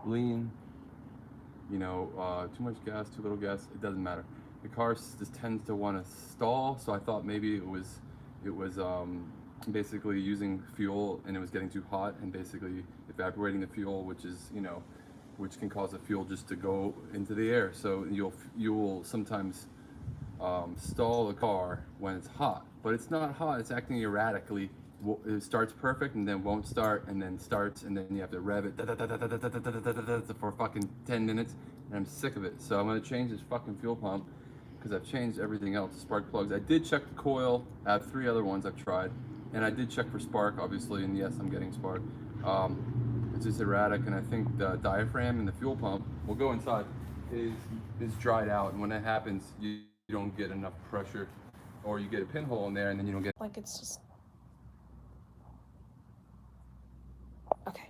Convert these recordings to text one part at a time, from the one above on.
lean, you know, too much gas, too little gas, it doesn't matter. The car just tends to want to stall, so I thought maybe it was basically using fuel and it was getting too hot and basically evaporating the fuel, which is, you know, which can cause the fuel just to go into the air. So you'll sometimes stall the car when it's hot, but it's not hot. It's acting erratically. It starts perfect and then won't start and then starts and then you have to rev it for fucking 10 minutes and I'm sick of it. So I'm gonna change this fucking fuel pump because I've changed everything else. Spark plugs. I did check the coil. I have 3 other ones I've tried, and I did check for spark, obviously, and yes, I'm getting spark. It's just erratic, and I think the diaphragm and the fuel pump will go inside is dried out, and when that happens, you don't get enough pressure, or you get a pinhole in there, and then you don't get. Like it's just okay.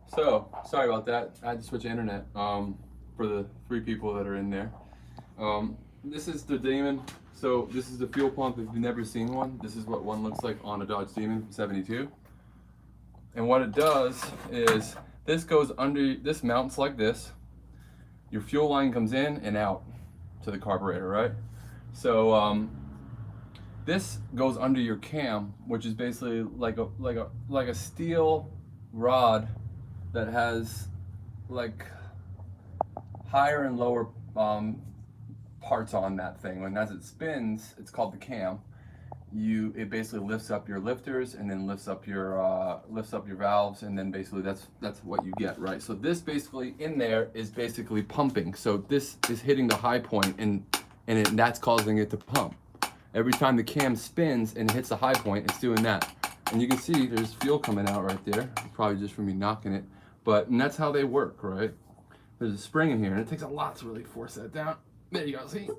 So sorry about that. I had to switch internet for the 3 people that are in there. This is the Demon. So this is the fuel pump. If you've never seen one, this is what one looks like on a Dodge Demon from '72. And what it does is this goes under, this mounts like this. Your fuel line comes in and out to the carburetor, right? So this goes under your cam, which is basically like a steel rod that has like higher and lower parts on that thing. And as it spins, it's called the cam. It basically lifts up your lifters and then lifts up your valves, and then basically that's what you get, right? So this basically in there is basically pumping. So this is hitting the high point and that's causing it to pump. Every time the cam spins and it hits the high point, it's doing that. And you can see there's fuel coming out right there. It's probably just from me knocking it, and that's how they work, right? There's a spring in here, and it takes a lot to really force that down. There you go, see?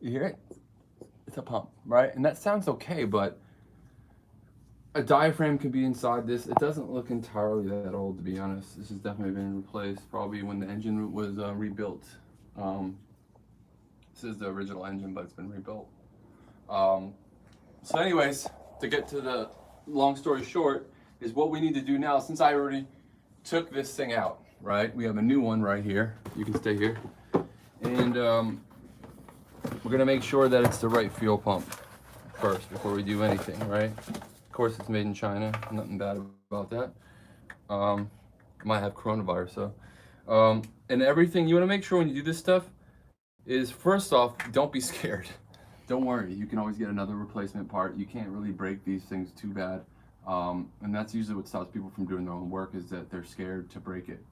You hear it? It's a pump, right? And that sounds okay, but a diaphragm could be inside this. It doesn't look entirely that old, to be honest. This has definitely been replaced, probably when the engine was rebuilt. This is the original engine, but it's been rebuilt. So anyways, to get to the long story short, is what we need to do now, since I already took this thing out, right? We have a new one right here. You can stay here. And we're gonna make sure that it's the right fuel pump first before we do anything, right? Of course, it's made in China. Nothing bad about that. Might have coronavirus, so. And everything, you wanna make sure when you do this stuff is, first off, don't be scared. Don't worry, you can always get another replacement part. You can't really break these things too bad. And that's usually what stops people from doing their own work, is that they're scared to break it.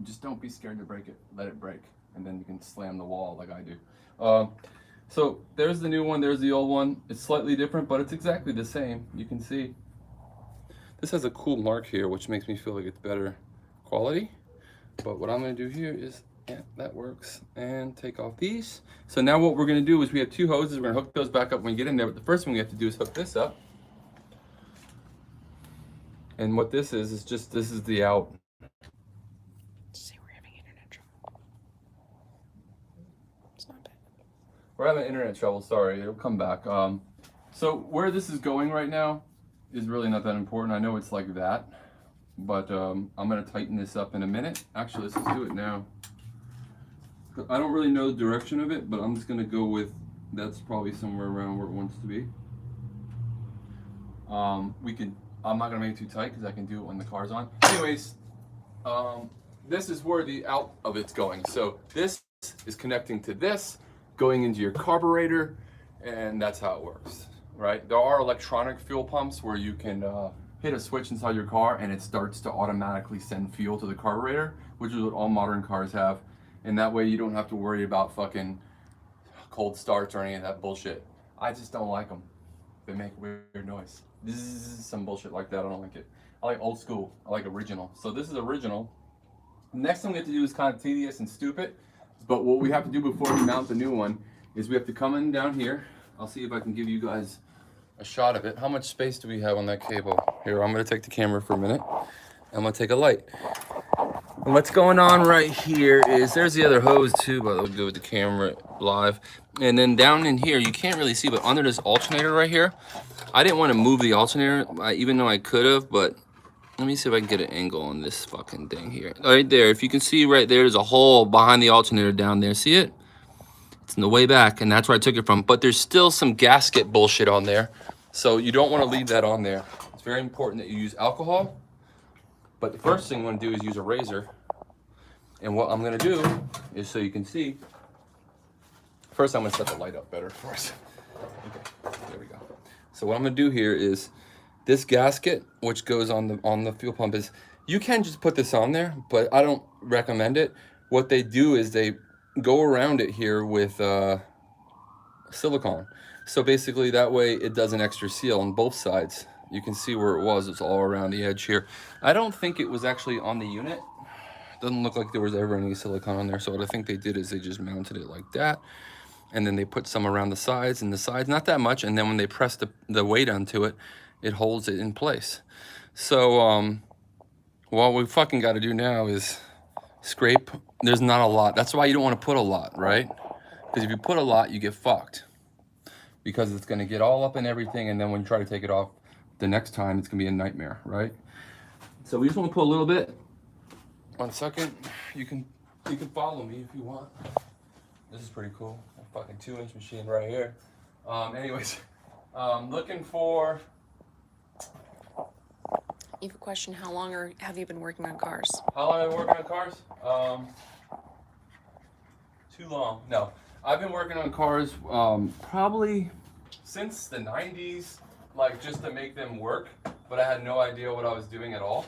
Just don't be scared to break it. Let it break, and then you can slam the wall like I do. So there's the new one, there's the old one. It's slightly different, but it's exactly the same. You can see this has a cool mark here, which makes me feel like it's better quality. But what I'm gonna do here is, yeah, that works, and take off these. So now what we're gonna do is we have 2 hoses. We're gonna hook those back up when we get in there, but the first thing we have to do is hook this up. And what this is just, this is the out. Say we're having internet trouble. It's not bad. We're having internet trouble, sorry, it'll come back. So where this is going right now is really not that important. I know it's like that, but I'm gonna tighten this up in a minute. Actually, let's just do it now. I don't really know the direction of it, but I'm just gonna go with, that's probably somewhere around where it wants to be. I'm not gonna make it too tight because I can do it when the car's on. Anyways, this is where the out of it's going. So this is connecting to this, going into your carburetor, and that's how it works, right? There are electronic fuel pumps where you can hit a switch inside your car and it starts to automatically send fuel to the carburetor, which is what all modern cars have. And that way you don't have to worry about fucking cold starts or any of that bullshit. I just don't like them. They make weird noise. This is some bullshit like that. I don't like it. I like old school. I like original. So this is original. Next thing we have to do is kind of tedious and stupid, but what we have to do before we mount the new one is we have to come in down here. I'll see if I can give you guys a shot of it. How much space do we have on that cable? Here, I'm gonna take the camera for a minute. I'm gonna take a light. And what's going on right here is, there's the other hose too, but I'll go with the camera live. And then down in here, you can't really see, but under this alternator right here, I didn't want to move the alternator, even though I could have, but Let me see if I can get an angle on this fucking thing here. Right there, if you can see right there, there's a hole behind the alternator down there. See it? It's in the way back, and that's where I took it from. But there's still some gasket bullshit on there. So you don't want to leave that on there. It's very important that you use alcohol. But the first thing I'm going to do is use a razor. And what I'm going to do is, so you can see, first I'm going to set the light up better for us. Okay, there we go. So what I'm going to do here is, this gasket, which goes on the fuel pump, is, you can just put this on there, but I don't recommend it. What they do is they go around it here with silicone. So basically that way it does an extra seal on both sides. You can see where it was. It's all around the edge here. I don't think it was actually on the unit. Doesn't look like there was ever any silicone on there. So what I think they did is they just mounted it like that. And then they put some around the sides, not that much. And then when they press the weight onto it, it holds it in place. So what we fucking got to do now is scrape. There's not a lot. That's why you don't want to put a lot, right? Because if you put a lot, you get fucked. Because it's going to get all up in everything, and then when you try to take it off the next time, it's going to be a nightmare, right? So we just want to put a little bit. 1 second. You can follow me if you want. This is pretty cool. A fucking 2-inch machine right here. Anyways, looking for. You have a question. How long have you been working on cars? How long have I been working on cars? Too long. No, I've been working on cars probably since the 90s, like just to make them work. But I had no idea what I was doing at all,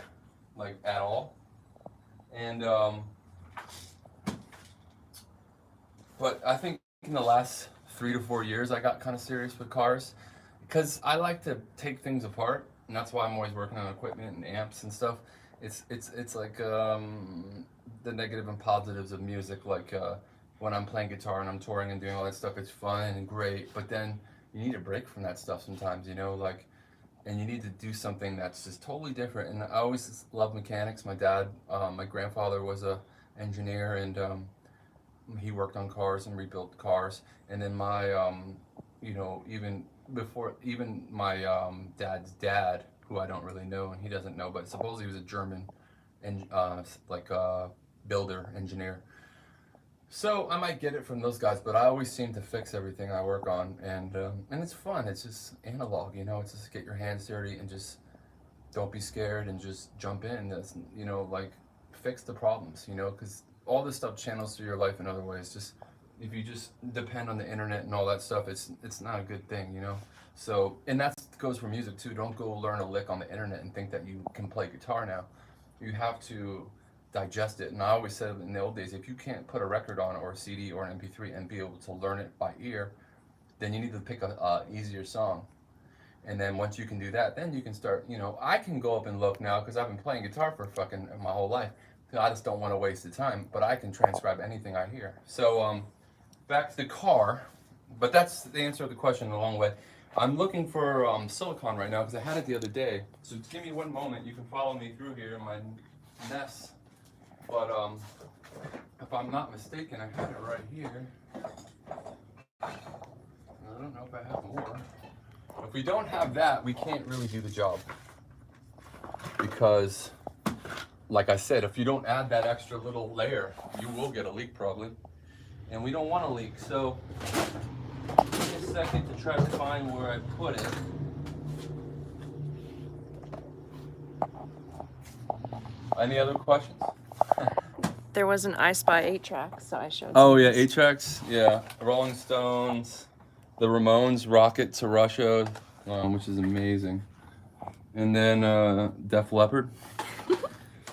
like at all. And but I think in the last 3 to 4 years, I got kind of serious with cars because I like to take things apart. And that's why I'm always working on equipment and amps and stuff. It's like the negative and positives of music. Like when I'm playing guitar and I'm touring and doing all that stuff, it's fun and great. But then you need a break from that stuff sometimes, you know, like, and you need to do something that's just totally different. And I always loved mechanics. My dad, my grandfather was a engineer, and he worked on cars and rebuilt cars. And then my, you know, even my dad's dad, who I don't really know, and he doesn't know, but supposedly he was a German and builder, engineer. So I might get it from those guys, but I always seem to fix everything I work on, and it's fun. It's just analog, you know. It's just get your hands dirty and just don't be scared and just jump in. That's, you know, like fix the problems, you know, because all this stuff channels through your life in other ways. Just if you just depend on the internet and all that stuff, it's not a good thing, you know. So, and that goes for music too. Don't go learn a lick on the internet and think that you can play guitar now. You have to digest it. And I always said in the old days, if you can't put a record on or a CD or an MP3 and be able to learn it by ear, then you need to pick a easier song. And then once you can do that, then you can start, you know, I can go up and look now because I've been playing guitar for fucking my whole life. I just don't want to waste the time, but I can transcribe anything I hear. So back to the car, but that's the answer to the question in a long way. I'm looking for silicone right now because I had it the other day. So just give me 1 moment. You can follow me through here in my mess. But if I'm not mistaken, I had it right here. I don't know if I have more. If we don't have that, we can't really do the job. Because, like I said, if you don't add that extra little layer, you will get a leak probably. And we don't want a leak, so give me a second to try to find where I put it. Any other questions? There was an I Spy 8-track, so I showed. Oh yeah, 8-tracks. Yeah, Rolling Stones, the Ramones, "Rocket to Russia," which is amazing, and then Def Leppard.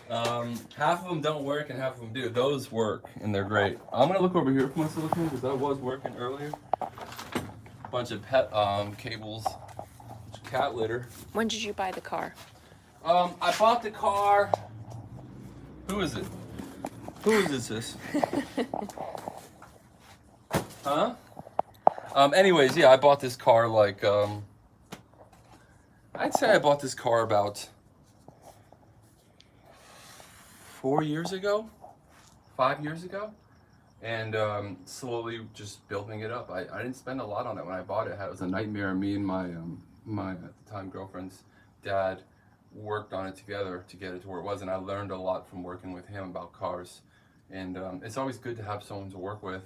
Half of them don't work and half of them do. Those work and they're great. I'm gonna look over here for my silicone because that was working earlier. Bunch of pet cables, cat litter. When did you buy the car? I bought the car. Who is it? Who is this? Huh? Anyways, yeah, I bought this car like I'd say I bought this car about 4 years ago, 5 years ago, and slowly just building it up. I didn't spend a lot on it when I bought it. It was a nightmare. Me and my at the time girlfriend's dad worked on it together to get it to where it was, and I learned a lot from working with him about cars. And it's always good to have someone to work with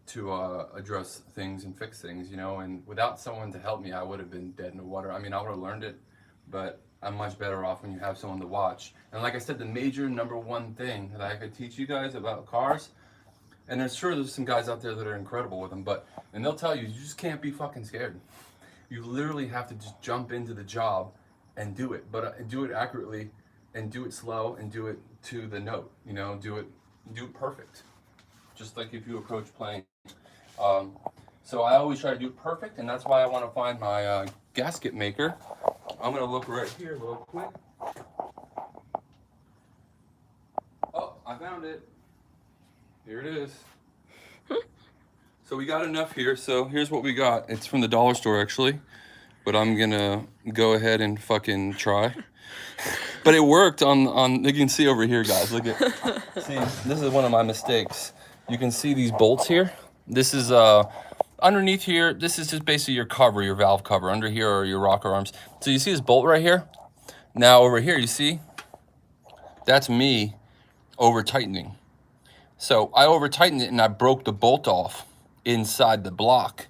to address things and fix things, you know. And without someone to help me, I would have been dead in the water. I mean, I would have learned it, but I'm much better off when you have someone to watch. And like I said, the major number one thing that I could teach you guys about cars, and there's some guys out there that are incredible with them, and they'll tell you just can't be fucking scared. You literally have to just jump into the job and do it, but do it accurately, and do it slow, and do it to the note. You know, do it perfect, just like if you approach playing. So I always try to do it perfect, and that's why I want to find my gasket maker. I'm gonna look right here real quick. Oh, I found it. Here it is. So we got enough here. So here's what we got. It's from the dollar store actually, but I'm gonna go ahead and fucking try. But it worked on. You can see over here, guys. Look at. See, this is one of my mistakes. You can see these bolts here. This is underneath here. This is just basically your cover, your valve cover. Under here are your rocker arms. So you see this bolt right here. Now over here, you see. That's me over tightening. So I over tightened it and I broke the bolt off inside the block.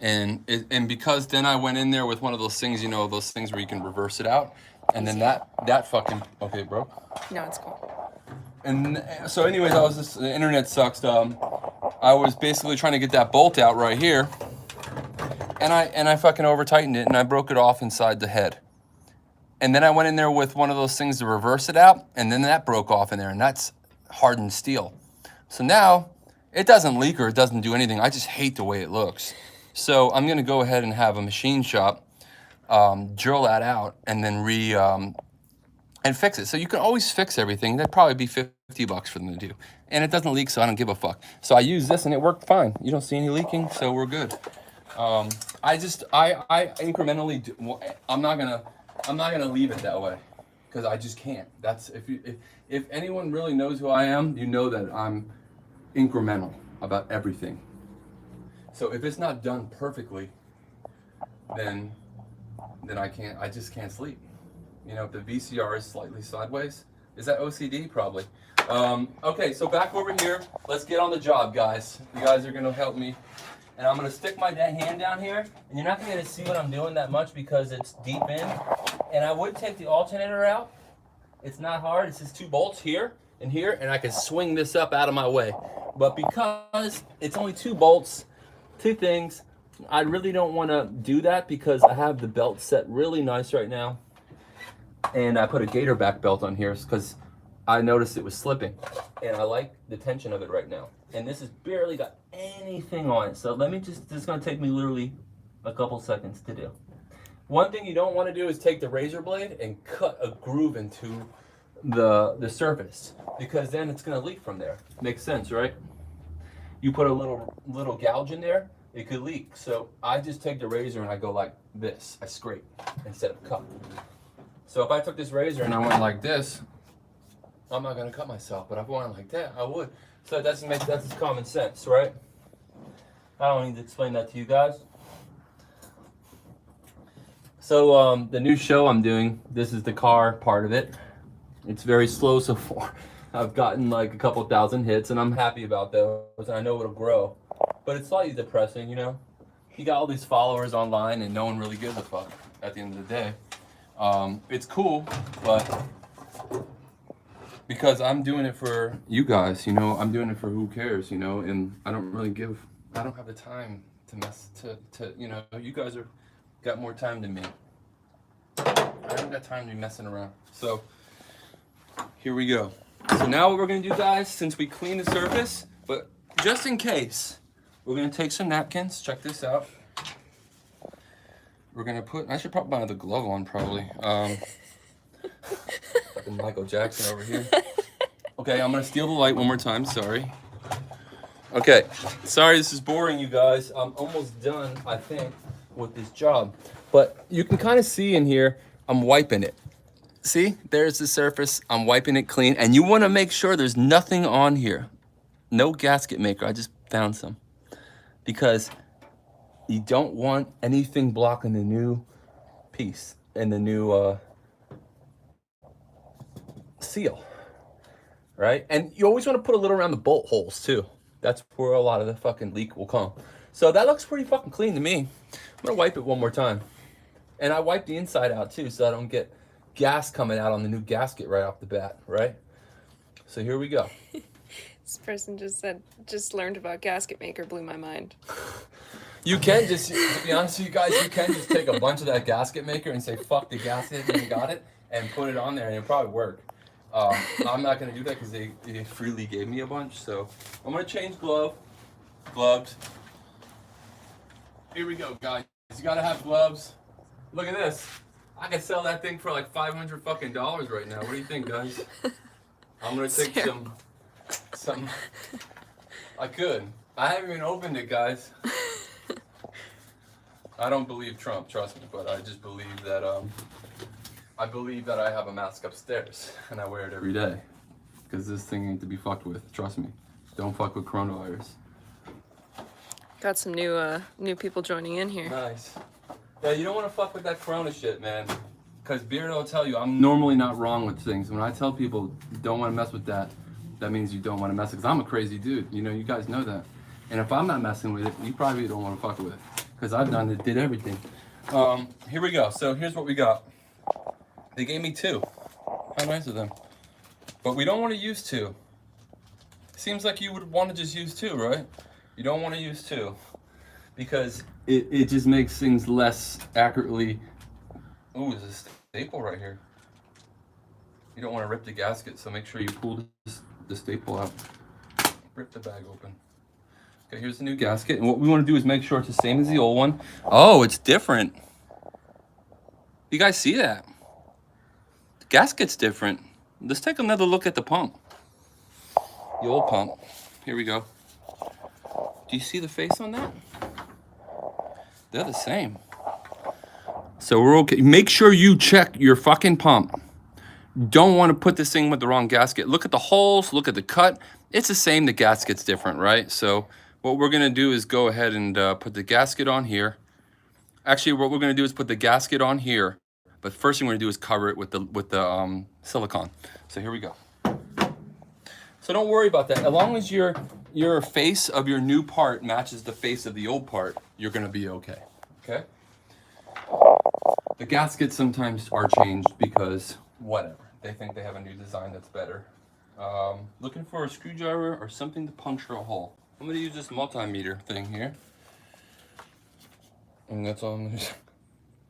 And because then I went in there with one of those things, you know, those things where you can reverse it out. And then that fucking, okay, bro. No, it's cool. And so anyways, the internet sucks. I was basically trying to get that bolt out right here. And I fucking over tightened it and I broke it off inside the head. And then I went in there with one of those things to reverse it out. And then that broke off in there, and that's hardened steel. So now it doesn't leak or it doesn't do anything. I just hate the way it looks. So I'm gonna go ahead and have a machine shop drill that out and then and fix it. So you can always fix everything. That'd probably be $50 for them to do. And it doesn't leak, so I don't give a fuck. So I used this and it worked fine. You don't see any leaking, so we're good. I incrementally do, I'm not gonna leave it that way because I just can't. That's if anyone really knows who I am, you know that I'm incremental about everything. So if it's not done perfectly, then I just can't sleep. You know, if the VCR is slightly sideways, is that OCD? Probably. Okay, so back over here, let's get on the job, guys. You guys are gonna help me. And I'm gonna stick my hand down here, and you're not gonna see what I'm doing that much because it's deep in. And I would take the alternator out. It's not hard, it's just 2 bolts here and here, and I can swing this up out of my way. But because it's only 2 bolts, 2 things, I really don't wanna do that because I have the belt set really nice right now. And I put a gator back belt on here because I noticed it was slipping. And I like the tension of it right now. And this has barely got anything on it. So this is gonna take me literally a couple seconds to do. One thing you don't want to do is take the razor blade and cut a groove into the surface because then it's gonna leak from there. Makes sense, right? You put a little gouge in there, it could leak. So I just take the razor and I go like this. I scrape instead of cut. So if I took this razor and I went like this, I'm not gonna cut myself. But if I went like that, I would. So that's just common sense, right? I don't need to explain that to you guys. So the new show I'm doing, this is the car part of it. It's very slow so far. I've gotten like a couple thousand hits and I'm happy about those and I know it'll grow. But it's slightly depressing, you know? You got all these followers online and no one really gives a fuck at the end of the day. It's cool, but because I'm doing it for you guys, you know, I'm doing it for who cares, you know, and I don't have the time to you know, you guys got more time than me. I don't got time to be messing around. So here we go. So now what we're gonna do, guys, since we clean the surface, but just in case, we're gonna take some napkins. Check this out. We're gonna I should probably buy the glove on probably. Fucking Michael Jackson over here. Okay, I'm gonna steal the light one more time, sorry. Okay, sorry this is boring you guys. I'm almost done, I think, with this job. But you can kind of see in here, I'm wiping it. See, there's the surface, I'm wiping it clean. And you wanna make sure there's nothing on here. No gasket maker, I just found some. Because you don't want anything blocking the new piece and the new seal, right? And you always want to put a little around the bolt holes too. That's where a lot of the fucking leak will come. So that looks pretty fucking clean to me. I'm gonna wipe it one more time. And I wipe the inside out too so I don't get gas coming out on the new gasket right off the bat, right? So here we go. This person just learned about gasket maker, blew my mind. You can just, to be honest with you guys, you can just take a bunch of that gasket maker and say, fuck the gasket, and you got it, and put it on there, and it'll probably work. I'm not going to do that because they freely gave me a bunch, so I'm going to change gloves. Here we go, guys. You got to have gloves. Look at this. I could sell that thing for like $500 fucking right now. What do you think, guys? I'm going to take some. I could. I haven't even opened it, guys. I don't believe Trump, trust me, but I just believe that I have a mask upstairs and I wear it every day because this thing ain't to be fucked with. Trust me, don't fuck with coronavirus. Got some new people joining in here. Nice. Yeah, you don't want to fuck with that corona shit, man. Because BEARDO will tell you I'm normally not wrong with things. When I tell people you don't want to mess with that, that means you don't want to mess with it. Because I'm a crazy dude. You know, you guys know that. And if I'm not messing with it, you probably don't want to fuck with it. Because I've done it, did everything. Here we go. So here's what we got. They gave me 2. How nice of them. But we don't want to use 2. Seems like you would want to just use 2, right? You don't want to use 2. Because it just makes things less accurately. Ooh, there's a staple right here. You don't want to rip the gasket, so make sure you pull the staple out. Rip the bag open. Okay, here's the new gasket, and what we want to do is make sure it's the same as the old one. Oh, it's different. You guys see that? The gasket's different. Let's take another look at the pump. The old pump. Here we go. Do you see the face on that? They're the same. So we're okay. Make sure you check your fucking pump. Don't want to put this thing with the wrong gasket. Look at the holes, look at the cut. It's the same, the gasket's different, right? So what we're gonna do is go ahead and put the gasket on here. Actually, what we're gonna do is put the gasket on here, but first thing we're gonna do is cover it with the silicone. So here we go. So don't worry about that. As long as your face of your new part matches the face of the old part, you're gonna be okay, okay? The gaskets sometimes are changed because whatever. They think they have a new design that's better. Looking for a screwdriver or something to puncture a hole. I'm gonna use this multimeter thing here. And that's all I'm gonna do.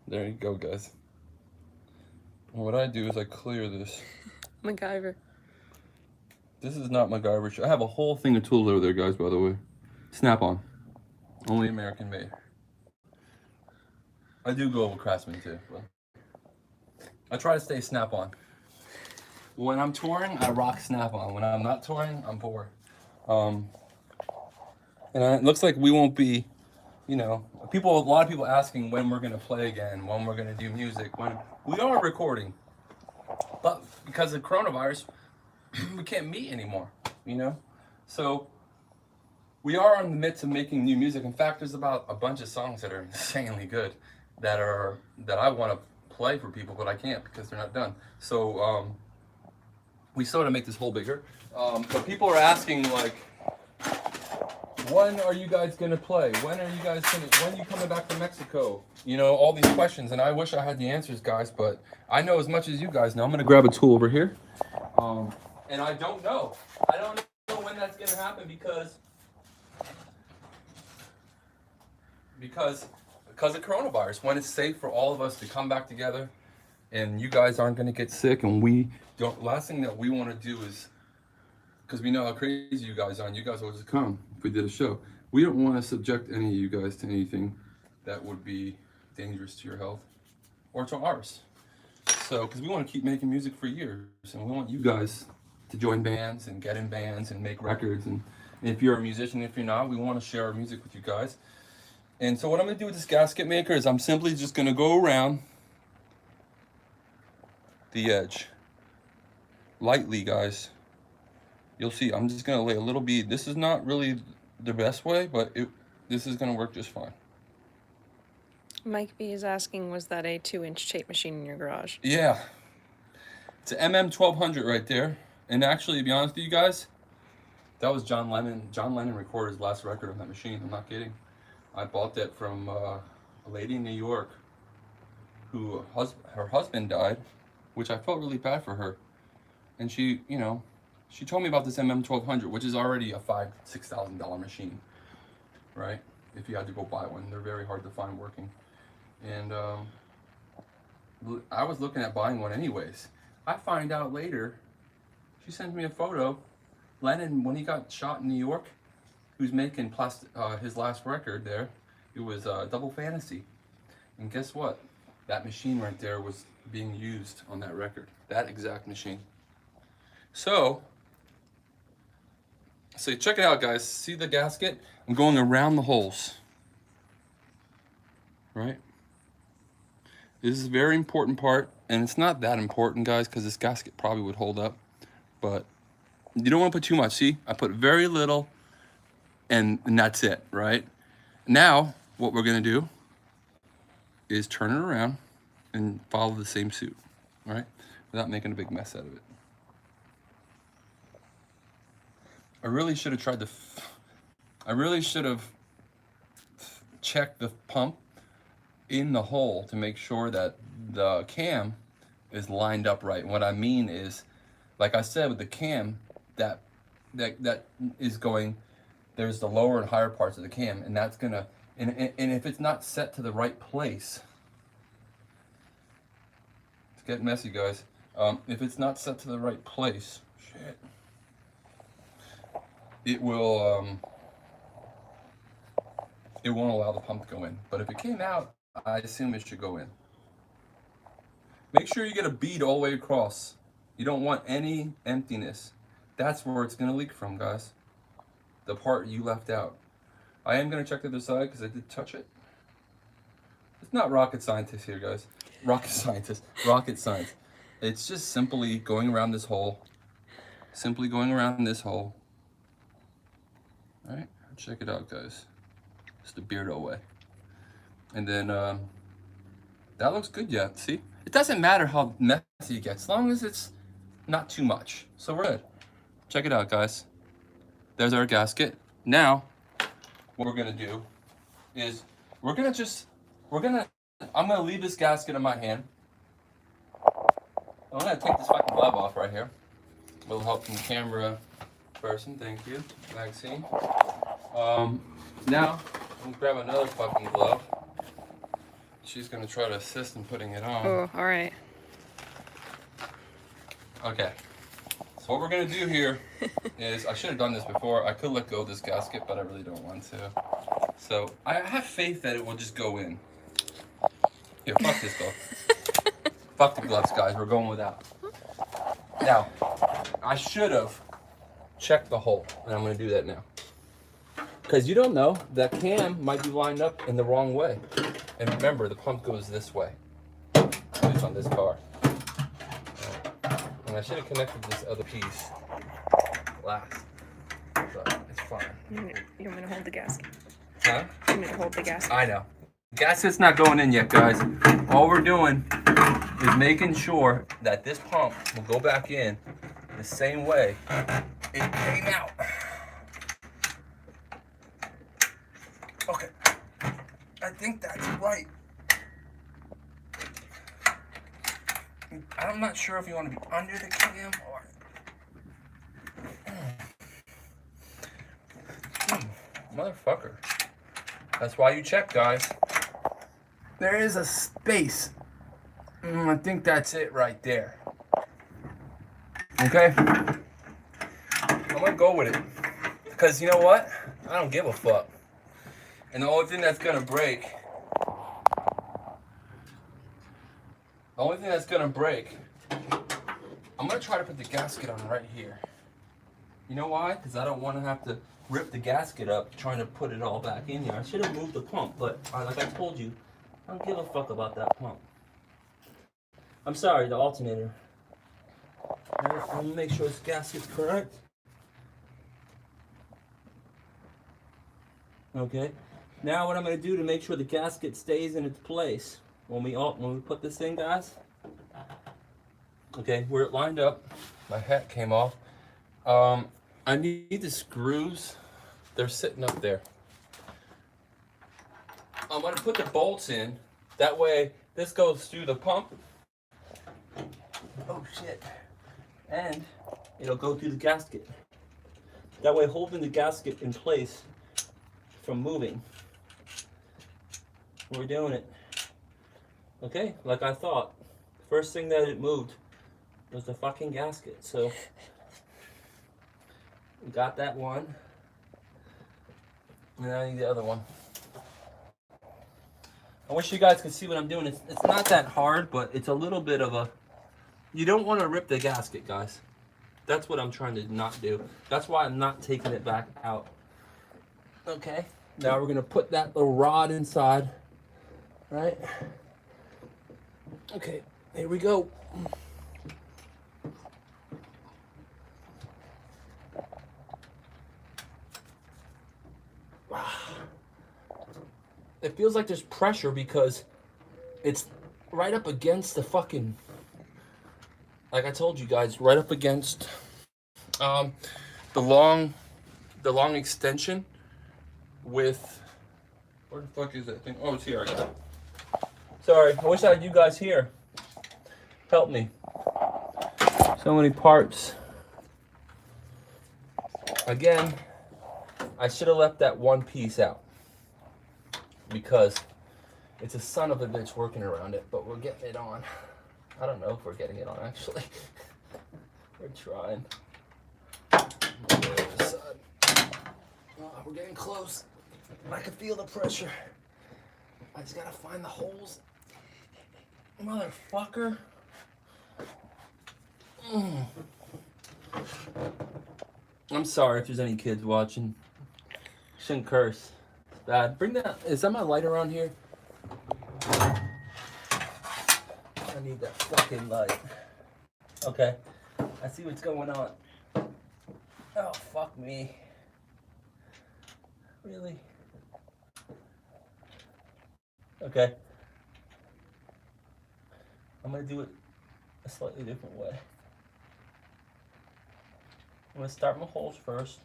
There you go, guys. And what I do is I clear this. MacGyver. This is not MacGyver shit. I have a whole thing of tools over there, guys, by the way. Snap-on. Only American made. I do Global Craftsman too, but I try to stay Snap-on. When I'm touring, I rock Snap-on. When I'm not touring, I'm poor. And it looks like we won't be, you know, a lot of people asking when we're gonna play again, when we're gonna do music, when we are recording. But because of coronavirus, we can't meet anymore, you know? So we are in the midst of making new music. In fact, there's about a bunch of songs that are insanely good that I want to play for people, but I can't because they're not done. So we sort of make this hole bigger. But people are asking like, when are you guys gonna play? When are you coming back from Mexico? You know, all these questions, and I wish I had the answers, guys, but I know as much as you guys know. I'm gonna grab a tool over here. And I don't know. I don't know when that's gonna happen because of coronavirus, when it's safe for all of us to come back together and you guys aren't gonna get sick and we don't. Last thing that we wanna do is, because we know how crazy you guys are and you guys will just come if we did a show. We don't wanna subject any of you guys to anything that would be dangerous to your health or to ours. So, because we wanna keep making music for years and we want you guys to join bands and get in bands and make records. And if you're a musician, if you're not, we wanna share our music with you guys. And so what I'm gonna do with this gasket maker is I'm simply just gonna go around the edge. Lightly, guys. You'll see, I'm just gonna lay a little bead. This is not really the best way, but this is gonna work just fine. Mike B is asking, was that a 2-inch tape machine in your garage? Yeah. It's an MM1200 right there. And actually, to be honest with you guys, that was John Lennon. John Lennon recorded his last record on that machine. I'm not kidding. I bought that from a lady in New York who her husband died, which I felt really bad for her. And she, you know, she told me about this MM1200, which is already a $5,000-$6,000 machine, right? If you had to go buy one, they're very hard to find working. And I was looking at buying one anyways. I find out later, she sends me a photo. Lennon, when he got shot in New York, he was making his last record there. It was Double Fantasy. And guess what? That machine right there was being used on that record. That exact machine. So check it out, guys. See the gasket? I'm going around the holes. Right? This is a very important part, and it's not that important, guys, because this gasket probably would hold up. But you don't want to put too much. See, I put very little, and that's it, right? Now, what we're gonna do is turn it around and follow the same suit, all right? Without making a big mess out of it. I really should have checked the pump in the hole to make sure that the cam is lined up right. And what I mean is, like I said, with the cam, that is going, there's the lower and higher parts of the cam, and that's gonna, and if it's not set to the right place, it's getting messy, guys. If it's not set to the right place, shit, it won't allow the pump to go in. But if it came out, I assume it should go in. Make sure you get a bead all the way across. You don't want any emptiness. That's where it's gonna leak from, guys. The part you left out. I am gonna check the other side because I did touch it. It's not rocket scientist here, guys. Rocket science. It's just simply going around this hole. Simply going around this hole. All right, check it out, guys. It's the Beardo way. And then that looks good yet. See, it doesn't matter how messy it gets, as long as it's not too much. So we're good. Check it out, guys. There's our gasket. Now, what we're gonna do is I'm gonna leave this gasket in my hand. I'm gonna take this fucking glove off right here. A little help from the camera person, thank you, Maxine. Now, I'm gonna grab another fucking glove. She's gonna try to assist in putting it on. Oh, all right. Okay. So what we're gonna do here is, I should have done this before. I could let go of this gasket, but I really don't want to. So I have faith that it will just go in. Here, fuck this glove. Fuck the gloves, guys. We're going without. Now, I should have checked the hole, and I'm gonna do that now. Because you don't know, that cam might be lined up in the wrong way. And remember, the pump goes this way. At least on this car. And I should have connected this other piece last. But it's fine. You want me to hold the gasket? Huh? You want me to hold the gasket? I know. Gasket's not going in yet, guys. All we're doing is making sure that this pump will go back in the same way it came out. Okay. I think that's right. I'm not sure if you want to be under the cam or... Motherfucker. That's why you check, guys. There is a space. I think that's it right there. Okay? I'm gonna go with it. Because you know what? I don't give a fuck. And the only thing that's gonna break... I'm gonna try to put the gasket on right here. You know why? Because I don't want to have to rip the gasket up trying to put it all back in here. I should have moved the pump, but like I told you, I don't give a fuck about that pump. I'm sorry, the alternator. Alright, I'm gonna make sure this gasket's correct. Okay. Now what I'm gonna do to make sure the gasket stays in its place when we put this in, guys, Okay, where it lined up, my hat came off. I need the screws. They're sitting up there. I'm gonna put the bolts in. That way, this goes through the pump. Oh shit. And it'll go through the gasket. That way, holding the gasket in place from moving. We're doing it. Okay, like I thought. First thing that it moved was the fucking gasket. So we got that one. And I need the other one. I wish you guys could see what I'm doing. It's not that hard, but it's a little bit of a... You don't want to rip the gasket, guys. That's what I'm trying to not do. That's why I'm not taking it back out. Okay. Now we're going to put that little rod inside. Right? Okay. Here we go. It feels like there's pressure because it's right up against the fucking, like I told you guys, right up against the long extension with, where the fuck is that thing? Oh, it's here. I got it. Sorry, I wish I had you guys here. Help me. So many parts. Again, I should have left that one piece out because it's a son of a bitch working around it, but we're getting it on. I don't know if we're getting it on, actually. We're trying. Oh, we're getting close. I can feel the pressure. I just gotta find the holes. Motherfucker. I'm sorry if there's any kids watching. Shouldn't curse. It's bad. Bring that. Is that my light around here? I need that fucking light. Okay. I see what's going on. Oh, fuck me. Really? Okay. I'm gonna do it a slightly different way. I'm gonna start my holes first.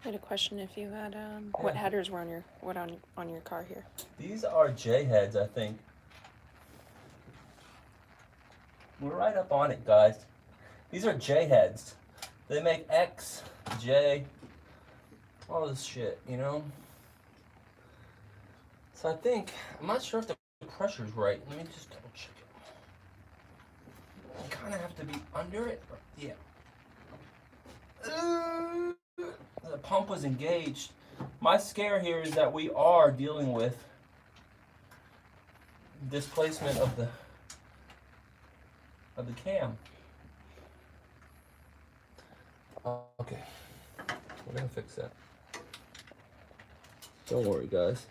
I had a question if you had what headers were on your car here. These are J heads, I think. We're right up on it, guys. These are J heads. They make X, J, all this shit, you know? So I think, I'm not sure if the pressure's right. Let me just double check it. You kind of have to be under it. Yeah. The pump was engaged. My scare here is that we are dealing with displacement of the cam. Okay, we're gonna fix that. Don't worry, guys.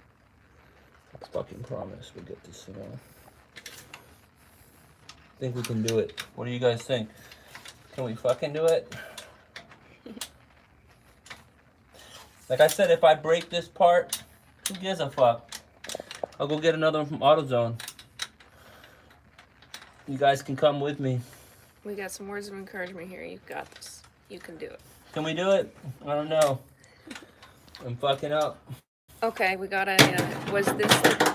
I fucking promise we'll get this thing on. I think we can do it. What do you guys think? Can we fucking do it? Like I said, if I break this part, who gives a fuck? I'll go get another one from AutoZone. You guys can come with me. We got some words of encouragement here. You've got this. You can do it. Can we do it? I don't know. I'm fucking up. Okay, we got a. Was this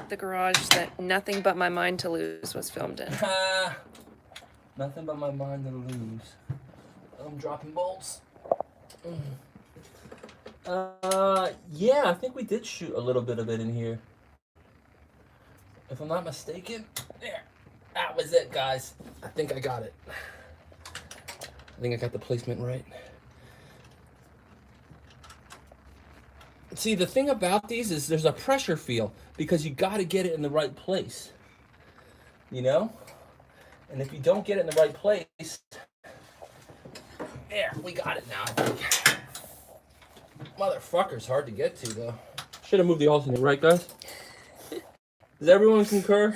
the garage that Nothing But My Mind to Lose was filmed in? Nothing but my mind to lose. I'm dropping bolts. Yeah, I think we did shoot a little bit of it in here. If I'm not mistaken. There. That was it, guys. I think I got it. I think I got the placement right. See, the thing about these is there's a pressure feel because you got to get it in the right place. You know? And if you don't get it in the right place, there, we got it now, I think. Motherfucker's hard to get to, though. Should have moved the alternator, right, guys? Does everyone concur?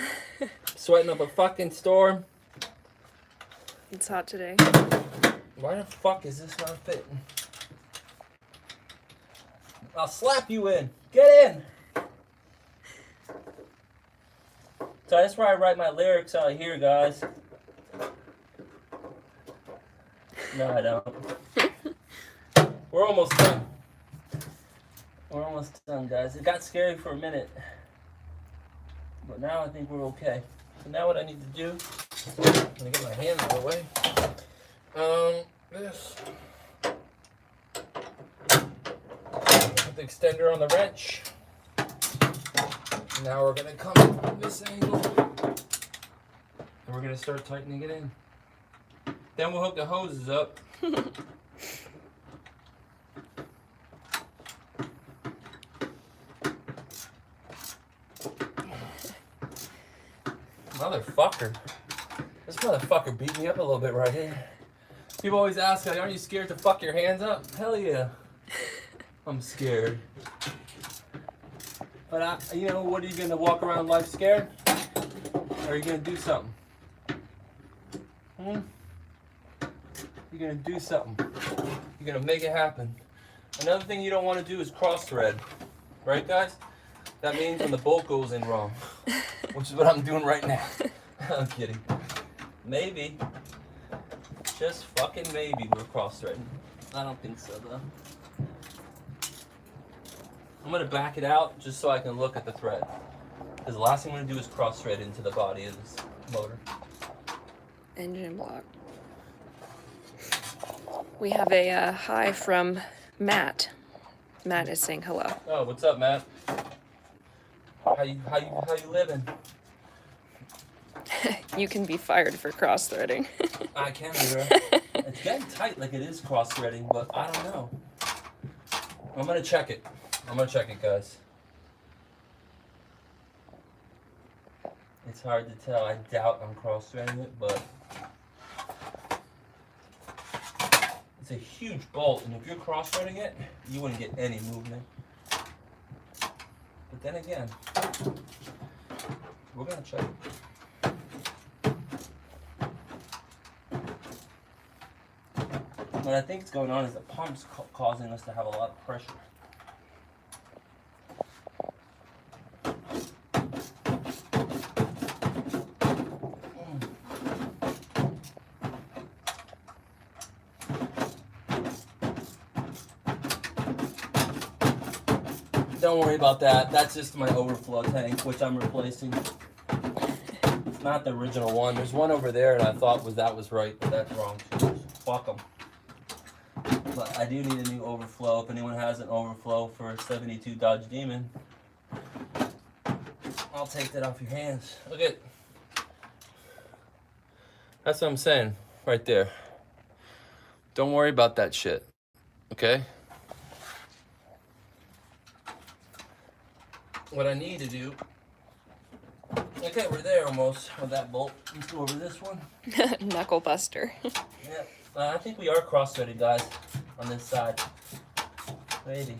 Sweating up a fucking storm. It's hot today. Why the fuck is this not fitting? I'll slap you in. Get in. So that's where I write my lyrics out here, guys. No, I don't. We're almost done. We're almost done, guys. It got scary for a minute. But now I think we're okay. So now what I need to do, I'm gonna get my hand out of the way. This. Put the extender on the wrench. Now we're gonna come from this angle. And we're gonna start tightening it in. Then we'll hook the hoses up. Motherfucker. This motherfucker beat me up a little bit right here. People always ask, like, aren't you scared to fuck your hands up? Hell yeah. I'm scared. But you know, what are you gonna walk around life scared? Or are you gonna do something? You're gonna do something. You're gonna make it happen. Another thing you don't want to do is cross thread. Right, guys? That means when the bolt goes in wrong. Which is what I'm doing right now. I'm kidding. Maybe. Just fucking maybe we're cross-threading. I don't think so, though. I'm going to back it out just so I can look at the thread. Because the last thing I'm going to do is cross-thread into the body of this motor. Engine block. We have a hi from Matt. Matt is saying hello. Oh, what's up, Matt? How you living? You can be fired for cross-threading. I can be, bro. It's getting tight like it is cross-threading, but I don't know. I'm gonna check it. I'm gonna check it, guys. It's hard to tell. I doubt I'm cross-threading it, but it's a huge bolt, and if you're cross-threading it, you wouldn't get any movement. But then again, we're gonna check it. What I think is going on is the pump's causing us to have a lot of pressure. Don't worry about that. That's just my overflow tank, which I'm replacing. It's not the original one. There's one over there, and I thought that was right, but that's wrong too. Fuck them. But I do need a new overflow. If anyone has an overflow for a 72 Dodge Demon, I'll take that off your hands. Look at. That's what I'm saying, right there. Don't worry about that shit, okay? What I need to do. Okay, we're there almost with that bolt. Let's go over this one. Knuckle buster. Yeah, I think we are cross-threaded, guys, on this side. Maybe.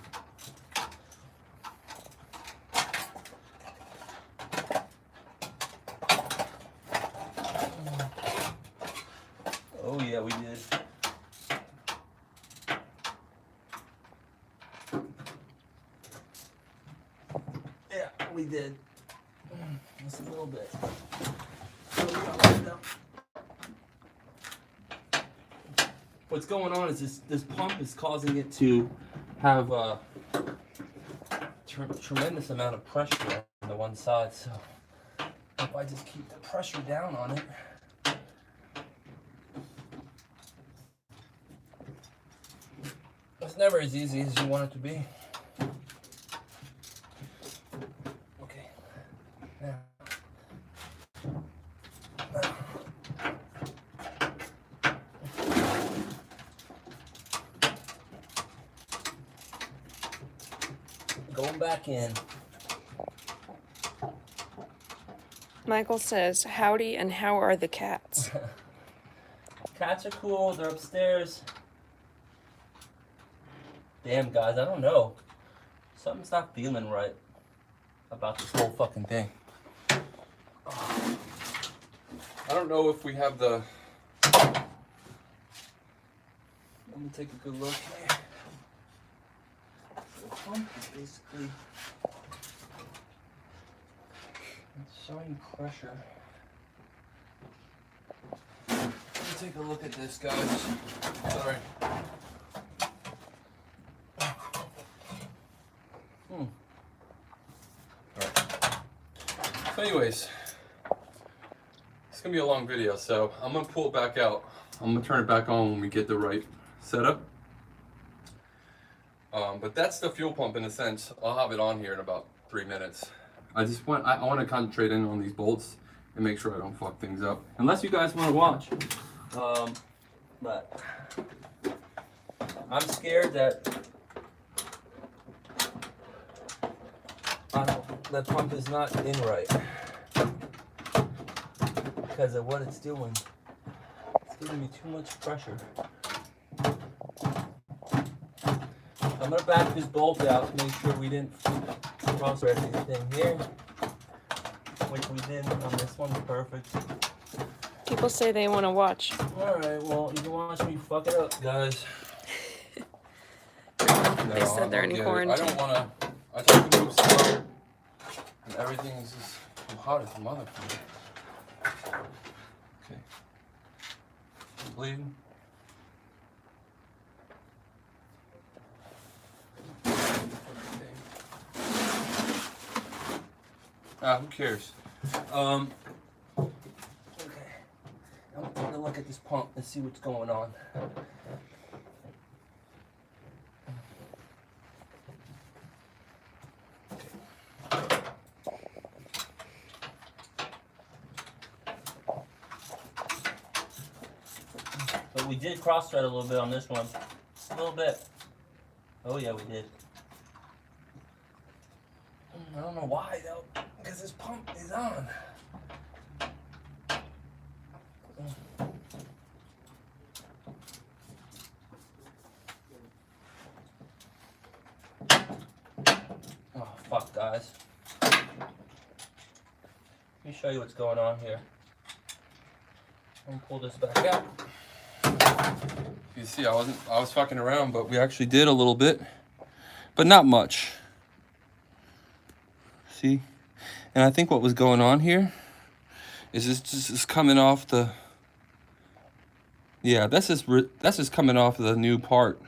Oh yeah, we did. Yeah, we did. Just a little bit. What's going on is this pump is causing it to have a tremendous amount of pressure on the one side. So if I just keep the pressure down on it, it's never as easy as you want it to be. Okay. Now. Going back in. Michael says, howdy and how are the cats? Cats are cool, they're upstairs. Damn, guys, I don't know. Something's not feeling right about this whole fucking thing. I don't know if we have the. Let me take a good look here. The pump is basically. It's showing pressure. Let me take a look at this, guys. Sorry. Alright. So anyways, it's gonna be a long video, so I'm gonna pull it back out. I'm gonna turn it back on when we get the right setup. But that's the fuel pump in a sense. I'll have it on here in about 3 minutes. I want to concentrate in on these bolts and make sure I don't fuck things up. Unless you guys want to watch. But I'm scared that the pump is not in right because of what it's doing. It's giving me too much pressure. I'm gonna back this bolt out to make sure we didn't cross thread anything here, which we didn't on this one's perfect. People say they want to watch. Alright, well, you can watch me fuck it up, guys. They said they're in quarantine. I don't want to. I try to move slow, and everything is just. I'm hot as a motherfucker. Okay. I'm bleeding. Who cares? Okay. I'm gonna take a look at this pump and see what's going on. But we did cross thread a little bit on this one. A little bit. Oh yeah, we did. I don't know why though, because this pump is on. Oh fuck, guys. Let me show you what's going on here. I'm gonna pull this back out. You see, I was fucking around, but we actually did a little bit, but not much. See? And I think what was going on here is this is coming off the, yeah, that's just coming off the new part.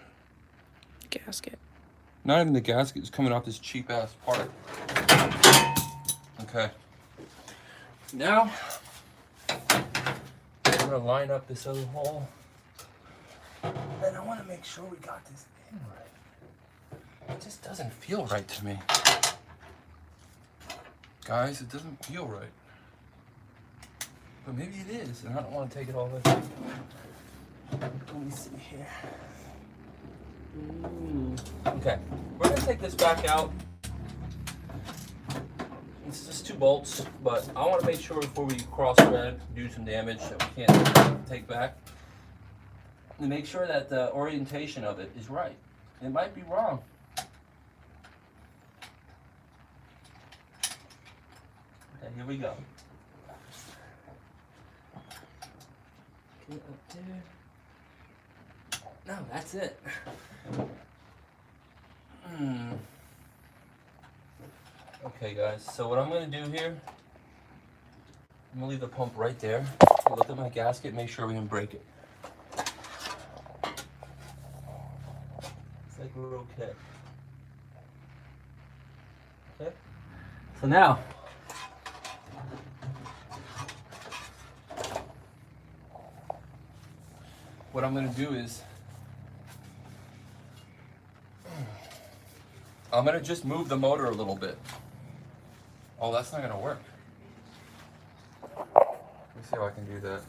Gasket. Not even the gasket, it's coming off this cheap ass part. Okay. Now, I'm gonna line up this other hole. And I wanna make sure we got this in right. It just doesn't feel right to me. Guys, it doesn't feel right. But maybe it is, and I don't want to take it all the way. Let me see here. Okay, we're gonna take this back out. It's just 2 bolts, but I want to make sure before we cross thread, do some damage that we can't take back. And make sure that the orientation of it is right. It might be wrong. Okay, here we go. Get up there. No, that's it. Okay, guys, so what I'm going to do here, I'm going to leave the pump right there. Look at my gasket, make sure we didn't break it. It's like we're okay. Okay? So now, what I'm going to do is, I'm going to just move the motor a little bit. Oh, that's not going to work. Let me see how I can do that.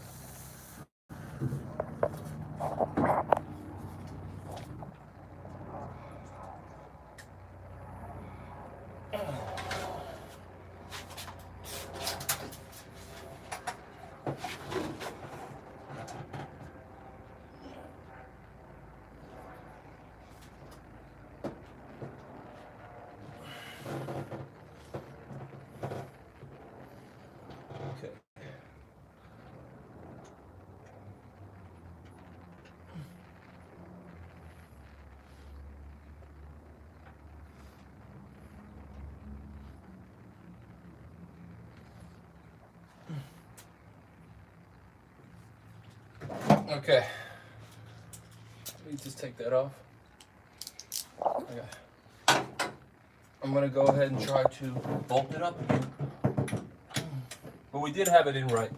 Okay. Let me just take that off. Okay. I'm gonna go ahead and try to bolt it up again. But we did have it in right.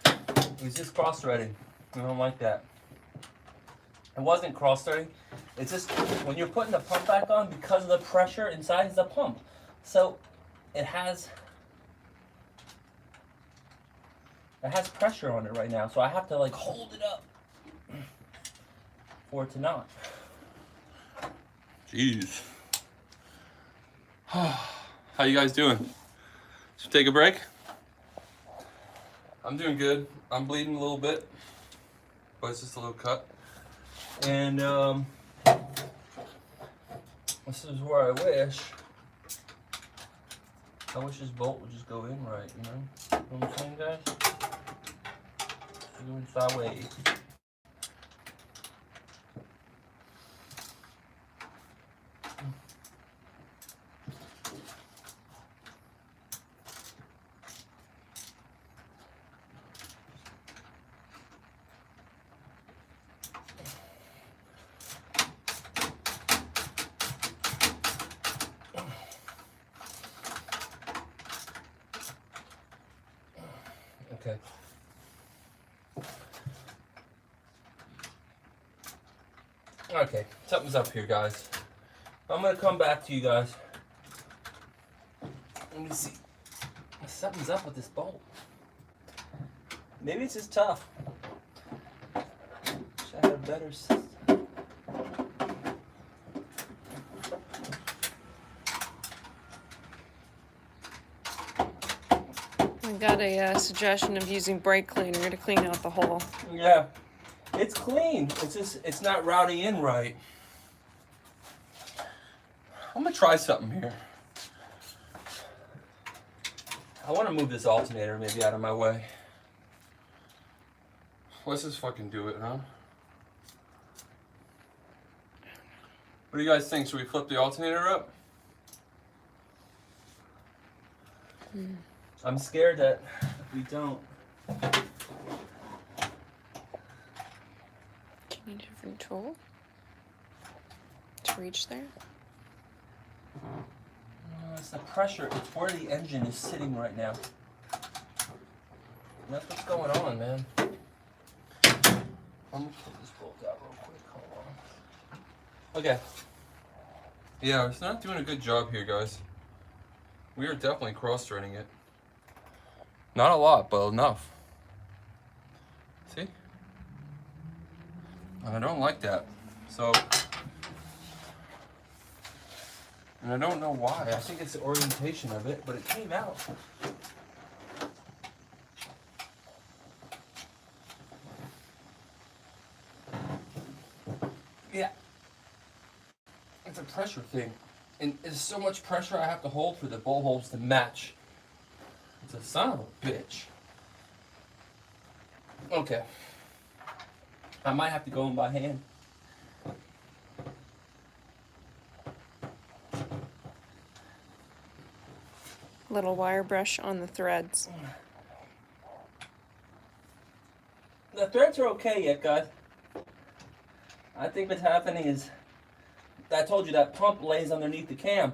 It was just cross-threading. I don't like that. It wasn't cross-threading. It's just when you're putting the pump back on, because of the pressure inside the pump. So it has pressure on it right now. So I have to like hold it up for it to not. Jeez. How you guys doing? Should we take a break? I'm doing good. I'm bleeding a little bit, but it's just a little cut. And this is where I wish this bolt would just go in right, you know? You know what I'm saying, guys? Going sideways. Okay. Okay, something's up here, guys. I'm gonna come back to you guys. Let me see. Something's up with this bolt. Maybe it's just tough. Wish I had a better system. I got a suggestion of using brake cleaner to clean out the hole. Yeah, it's clean. It's just, it's not routing in right. I'm gonna try something here. I want to move this alternator maybe out of my way. Let's just fucking do it, huh? What do you guys think? Should we flip the alternator up? I'm scared that if we don't. Do you need a different tool to reach there? It's the pressure. It's where the engine is sitting right now. That's what's going on, man. I'm gonna pull this bolt out real quick. Hold on. Okay. Yeah, it's not doing a good job here, guys. We are definitely cross-threading it. Not a lot, but enough. See? And I don't like that. So, and I don't know why. I think it's the orientation of it, but it came out. Yeah. It's a pressure thing. And there's so much pressure I have to hold for the bolt holes to match. It's a son of a bitch. Okay. I might have to go in by hand. Little wire brush on the threads. The threads are okay yet, guys. I think what's happening is, I told you that pump lays underneath the cam.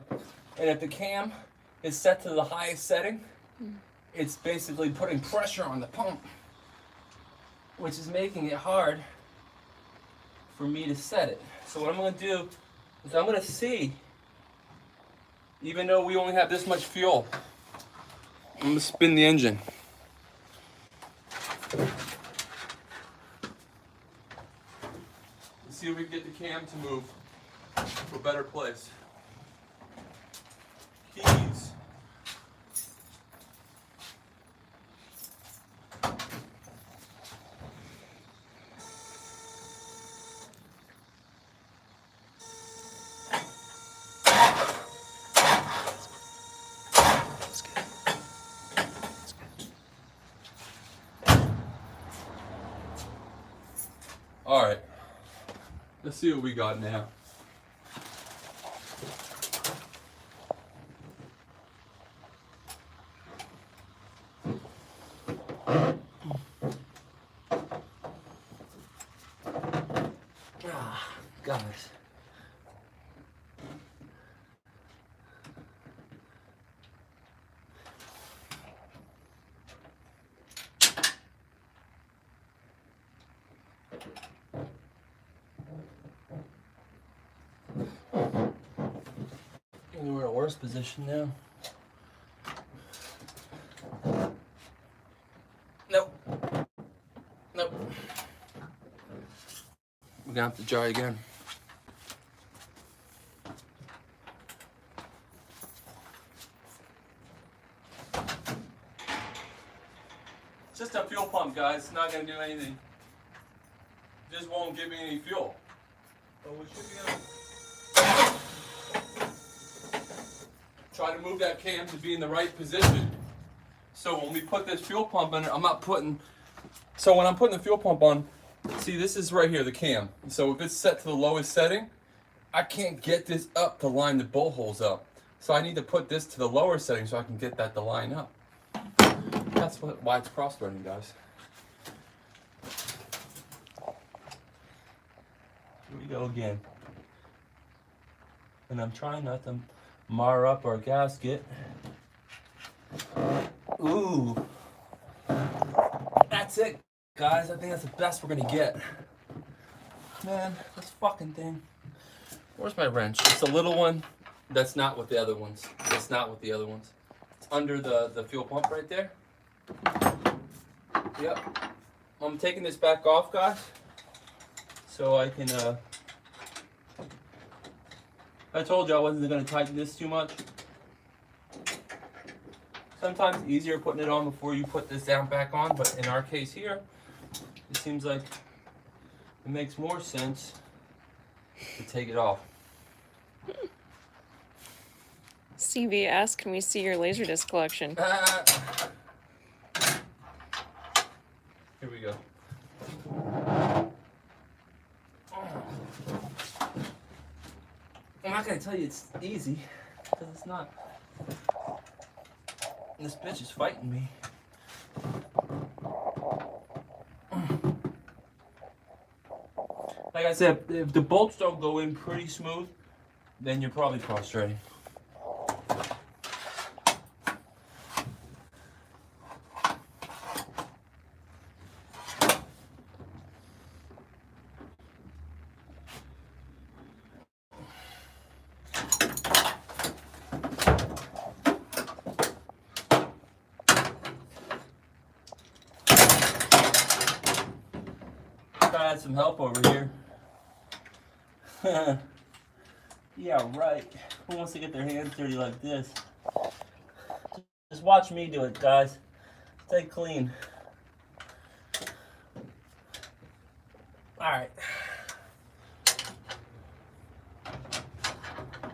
And if the cam is set to the highest setting, it's basically putting pressure on the pump, which is making it hard for me to set it. So what I'm gonna do is I'm gonna see, even though we only have this much fuel, I'm gonna spin the engine. let's see if we can get the cam to move to a better place. Keys. All right. Let's see what we got now. guys. We're in a worse position now. Nope. Nope. We're gonna have to try again. It's just a fuel pump, guys. It's not gonna do anything. Just won't give me any fuel. But we should be able to try to move that cam to be in the right position. So when we put this fuel pump in, I'm not putting, so when I'm putting the fuel pump on, see this is right here, the cam. So if it's set to the lowest setting, I can't get this up to line the bolt holes up. So I need to put this to the lower setting so I can get that to line up. That's why it's cross-threading, guys. Here we go again. And I'm trying not to mar up our gasket. Ooh. That's it, guys. I think that's the best we're gonna get. Man, this fucking thing. Where's my wrench? It's a little one. That's not with the other ones. It's not with the other ones. It's under the fuel pump right there. Yep. I'm taking this back off, guys. So I can, I told you I wasn't gonna tighten this too much. Sometimes it's easier putting it on before you put this down back on, but in our case here, it seems like it makes more sense to take it off. CV asked, can we see your Laserdisc collection? Here we go. I'm not gonna tell you it's easy, because it's not. This bitch is fighting me. Like I said, if the bolts don't go in pretty smooth, then you're probably cross-threading. I had some help over here. Yeah, right. Who wants to get their hands dirty like this? Just watch me do it, guys. Stay clean. Alright.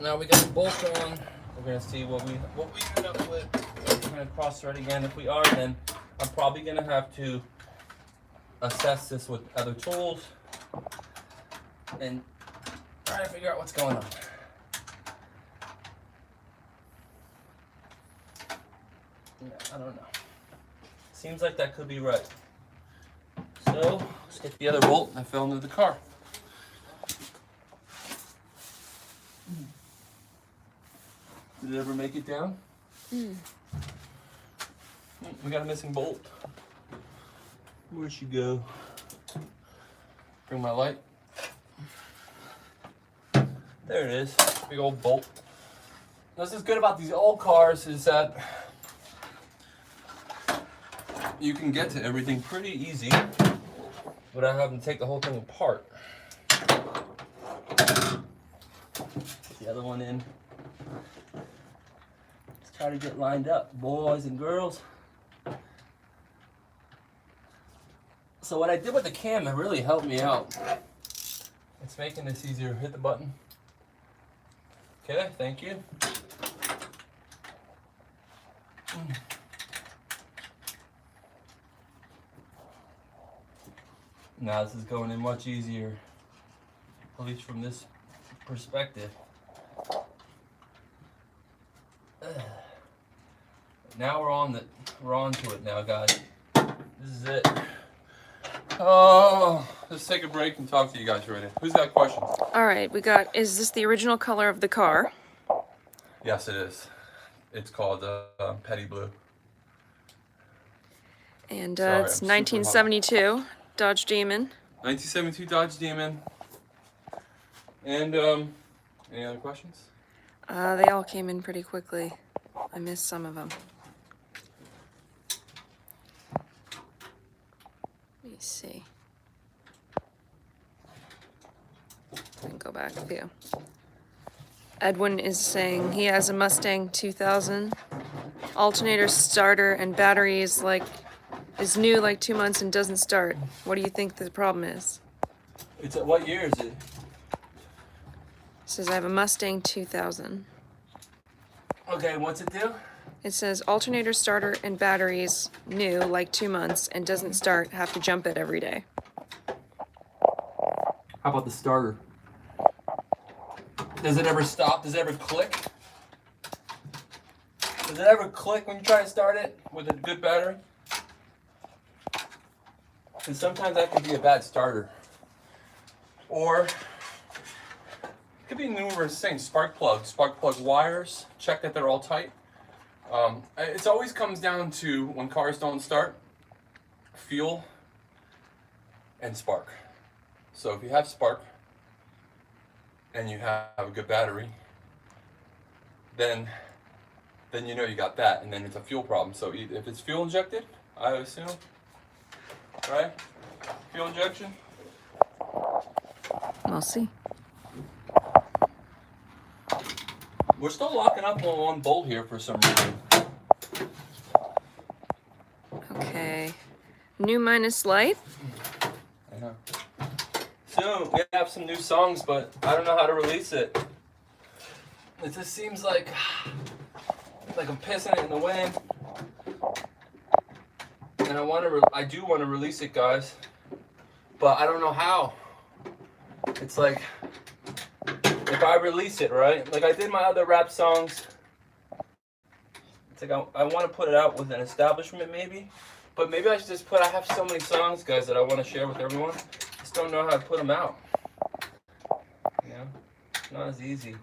Now we got the bolt on. We're gonna see what we end up with. We're gonna cross thread again. If we are, then I'm probably gonna have to assess this with other tools and try to figure out what's going on. Yeah, I don't know. Seems like that could be right. So let's get the other bolt that fell into the car. Did it ever make it down? We got a missing bolt. Where'd she go? Bring my light. There it is. Big old bolt. What's good about these old cars is that you can get to everything pretty easy without having to take the whole thing apart. Put the other one in. Let's try to get lined up, boys and girls. So what I did with the cam, it really helped me out. It's making this easier. Hit the button. Okay, thank you. Now this is going in much easier, at least from this perspective. Now we're on to it now, guys. This is it. Oh, let's take a break and talk to you guys ready. Who's got questions? All right, we got, is this the original color of the car? Yes, it is. It's called Petty Blue. And Sorry, it's I'm super hot. 1972 Dodge Demon. 1972 Dodge Demon. And any other questions? They all came in pretty quickly. I missed some of them. Let me see. I can go back a few. Edwin is saying he has a Mustang 2000. Alternator, starter, and battery is new like 2 months and doesn't start. What do you think the problem is? It's what year is it? Says I have a Mustang 2000. Okay, what's it do? It says alternator, starter, and batteries new like 2 months and doesn't start. Have to jump it every day. How about the starter? Does it ever stop? Does it ever click? Does it ever click when you try to start it with a good battery? And sometimes that could be a bad starter. Or it could be numerous things. Spark plug wires. Check that they're all tight. It always comes down to, when cars don't start, fuel and spark. So if you have spark and you have a good battery, then you know you got that, and then it's a fuel problem. So if it's fuel injected, I assume, right? Fuel injection. We'll see. We're still locking up on one bolt here for some reason. Okay. New minus light. I know. Soon we have some new songs, but I don't know how to release it. It just seems like I'm pissing it in the wind. And I do want to release it, guys, but I don't know how. It's like, if I release it, right? Like I did my other rap songs. It's like I want to put it out with an establishment maybe. But maybe I should just I have so many songs, guys, that I want to share with everyone. Just don't know how to put them out. You know? It's not as easy.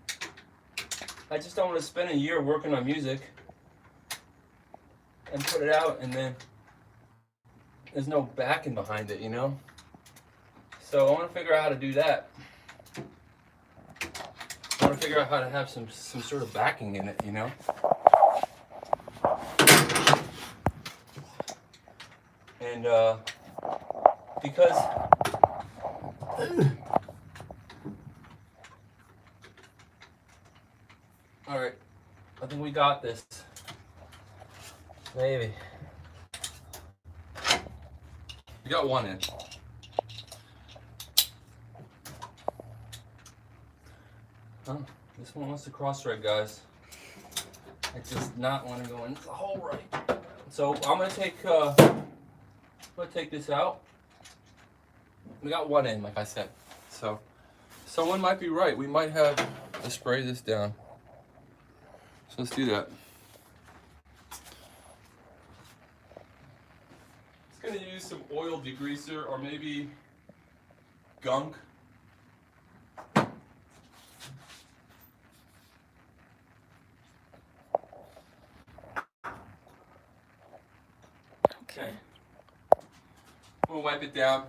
I just don't want to spend a year working on music and put it out and then there's no backing behind it, you know? So I want to figure out how to do that. I want to figure out how to have some sort of backing in it, you know? And because all right, I think we got this. Maybe. You got one in. Oh, this one wants to cross thread, guys. It does not want to go in the hole right. So I'm gonna take this out. We got one in, like I said. So someone might be right. We might have to spray this down. So let's do that. It's gonna use some oil degreaser or maybe gunk. Okay. We'll wipe it down.